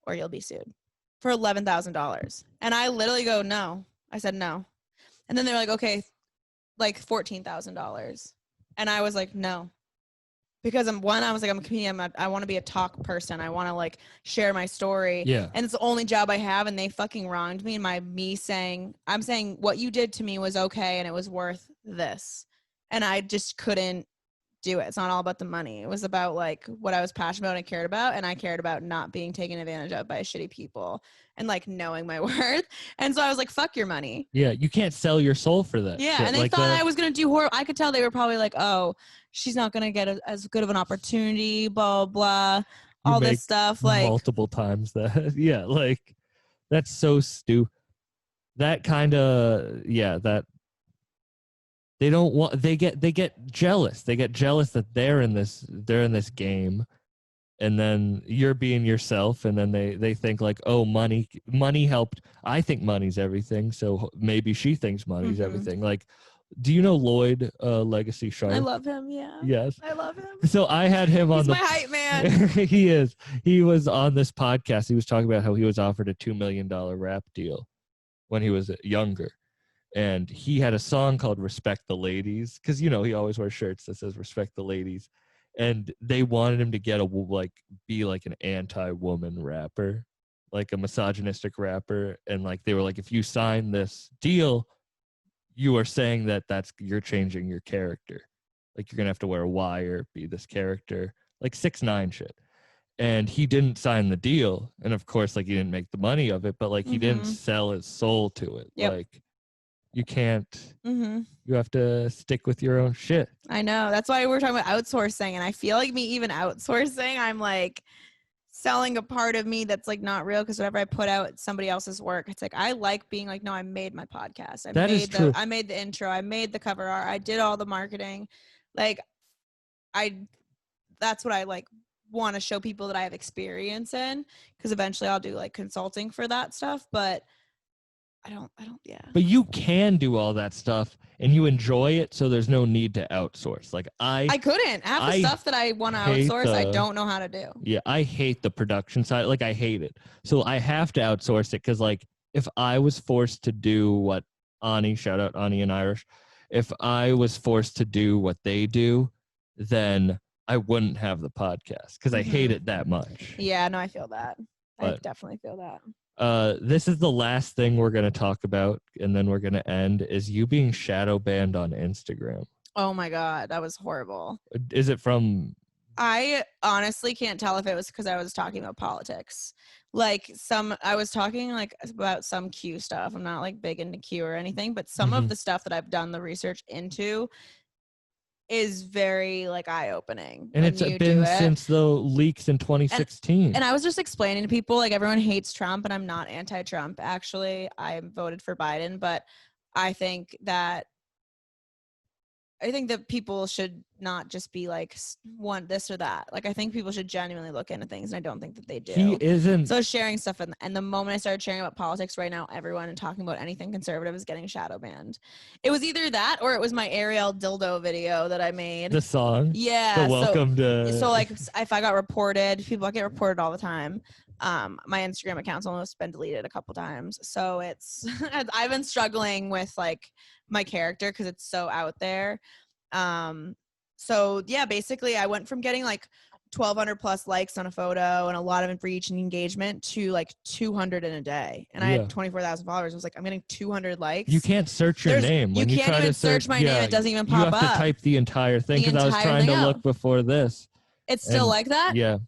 E: or you'll be sued for $11,000. And I literally go, no. I said no. And then they're like, okay, like $14,000. And I was like, no. Because I was like, I'm a comedian. I want to be a talk person. I want to like share my story.
D: Yeah.
E: And it's the only job I have, and they fucking wronged me. And I'm saying what you did to me was okay, and it was worth this. and I just couldn't do it. It's not all about the money. It was about like what I was passionate about and cared about, and I cared about not being taken advantage of by shitty people and like knowing my worth. And so I was like, fuck your money.
D: Yeah, you can't sell your soul for that.
E: Yeah,
D: shit.
E: and they
D: Like
E: thought I was gonna do horrible. I could tell they were probably like, oh, she's not gonna get as good of an opportunity, blah blah,
D: You
E: all
D: make
E: this stuff. Like,
D: multiple times that. Yeah, like that's so stupid. That kind of that they don't want. They get jealous. They get jealous that they're in this game, and then you're being yourself, and then they think like, oh, money helped. I think money's everything, so maybe she thinks money's everything. Like, do you know Lloyd Legacy Sharp?
E: I love him. Yeah.
D: Yes.
E: I love him.
D: So I had him on
E: He's
D: the
E: my hype man.
D: He is. He was on this podcast. He was talking about how he was offered a $2 million rap deal when he was younger. And he had a song called Respect the Ladies, because, you know, he always wears shirts that says Respect the Ladies. And they wanted him to be like an anti-woman rapper, like a misogynistic rapper. And like, they were like, if you sign this deal, you are saying that you're changing your character. Like, you're going to have to wear a wire, be this character, like 6ix9ine shit. And he didn't sign the deal. And of course, like, he didn't make the money of it, but like, he didn't sell his soul to it.
E: Yep.
D: Like, you can't, you have to stick with your own shit.
E: I know. That's why we're talking about outsourcing. And I feel like me even outsourcing, I'm like selling a part of me that's like not real, because whenever I put out somebody else's work, it's like I like being like, no, I made my podcast. I made the intro. I made the cover art. I did all the marketing. Like, that's what I like want to show people that I have experience in, because eventually I'll do like consulting for that stuff. But I don't, yeah.
D: But you can do all that stuff and you enjoy it, so there's no need to outsource. Like I
E: couldn't. Half the stuff that I want to outsource, I don't know how to do.
D: Yeah, I hate the production side. Like, I hate it. So I have to outsource it, because like, if I was forced to do what Ani, shout out Ani and Irish, if I was forced to do what they do, then I wouldn't have the podcast, because I hate it that much.
E: Yeah, no, I feel that. I definitely feel that.
D: This is the last thing we're going to talk about, and then we're going to end, is you being shadow banned on Instagram.
E: Oh my God, that was horrible.
D: Is it from...
E: I honestly can't tell if it was because I was talking about politics. Like, I was talking like about some Q stuff. I'm not like big into Q or anything, but some of the stuff that I've done the research into is very like eye-opening.
D: And it's been since the leaks in 2016.
E: And I was just explaining to people, like, everyone hates Trump, and I'm not anti-Trump. Actually, I voted for Biden, but I think that people should not just be like one this or that. Like, I think people should genuinely look into things, and I don't think that they do.
D: He isn't.
E: So sharing stuff, and the moment I started sharing about politics, right now everyone talking about anything conservative is getting shadow banned. It was either that, or it was my Ariel dildo video that I made.
D: The song?
E: Yeah.
D: The welcome to...
E: So like, if I got reported, I get reported all the time. My Instagram account's almost been deleted a couple times. So it's, I've been struggling with like my character, because it's so out there. So yeah, basically I went from getting like 1,200 plus likes on a photo and a lot of reach and engagement to like 200 in a day. And I had 24,000 followers. I was like, I'm getting 200 likes.
D: You can't search your name.
E: When you can't even search my name. It doesn't even pop up.
D: You have to type the entire thing, because I was trying to look before this.
E: It's still like that?
D: Yeah.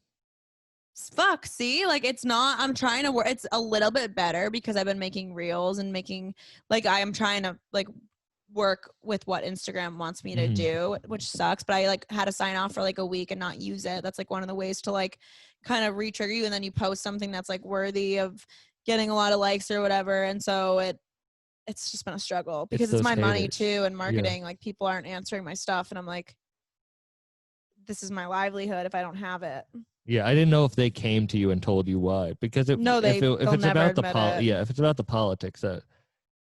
E: Fuck, see, like, it's not, I'm trying to work. It's a little bit better because I've been making reels and making, like, I am trying to like work with what Instagram wants me to do, which sucks, but I like had to sign off for like a week and not use it. That's like one of the ways to like kind of re-trigger you, and then you post something that's like worthy of getting a lot of likes or whatever. And so it's just been a struggle, because it's my money too, and marketing. Like, people aren't answering my stuff, and I'm like, this is my livelihood if I don't have it.
D: Yeah, I didn't know if they came to you and told you why, because if it's about the politics,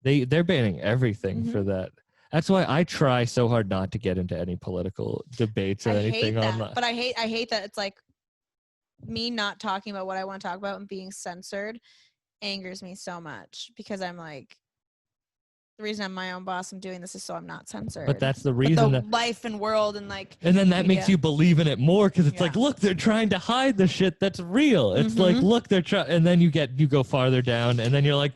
D: they're banning everything for that. That's why I try so hard not to get into any political debates or anything online.
E: But I hate that it's like me not talking about what I want to talk about and being censored angers me so much, because I'm like, the reason I'm my own boss, I'm doing this is so I'm not censored.
D: But that's the reason.
E: The life and world and like.
D: And then that makes you believe in it more, because it's like, look, they're trying to hide the shit that's real. It's like, look, they're trying, and then you go farther down, and then you're like,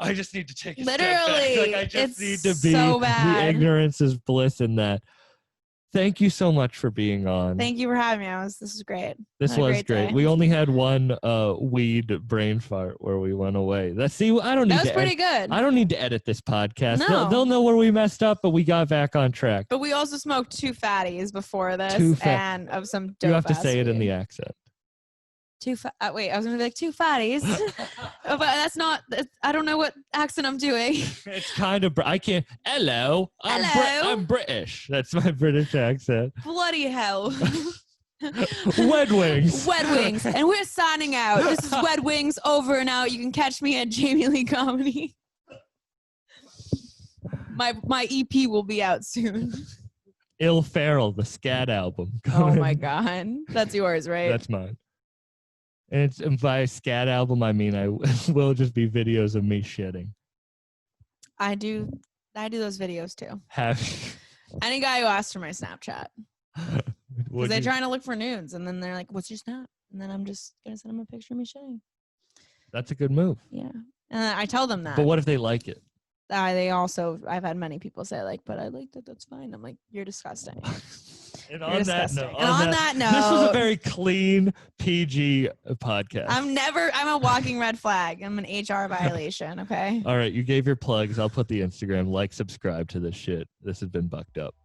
D: I just need to take a
E: Literally,
D: step back. Like, I just
E: it's
D: need to be
E: so
D: the
E: bad.
D: ignorance is bliss in that. Thank you so much for being on.
E: Thank you for having me. This was great.
D: This
E: Had a
D: was great.
E: day.
D: We only had one weed brain fart where we went away. I don't need
E: That was
D: to
E: pretty good.
D: I don't need to edit this podcast.
E: No.
D: They'll know where we messed up, but we got back on track.
E: But we also smoked 2 fatties before this, and of some dope.
D: You have to say it in the accent.
E: Wait, I was gonna be like 2 fatties, but that's not. I don't know what accent I'm doing.
D: It's kind of. I can't. Hello. I'm British. That's my British accent.
E: Bloody hell.
D: Wed Wings.
E: Wed Wings, and we're signing out. This is Wed Wings over and out. You can catch me at Jamie Lee Comedy. My EP will be out soon.
D: Ill Feral, the scat album.
E: Oh my god, that's yours, right?
D: That's mine. And by scat album, I mean I will just be videos of me shitting.
E: I do those videos too.
D: Have
E: Any guy who asks for my Snapchat, because they're trying to look for nudes, and then they're like, "What's your Snap?" And then I'm just gonna send them a picture of me shitting.
D: That's a good move.
E: Yeah, and I tell them that.
D: But what if they like it?
E: I've had many people say like, "But I like that. That's fine." I'm like, "You're disgusting."
D: And on that note,
E: this
D: was a very clean PG podcast.
E: I'm a walking red flag. I'm an HR violation. Okay.
D: All right, you gave your plugs. I'll put the Instagram. Subscribe to this shit. This has been Bucked Up.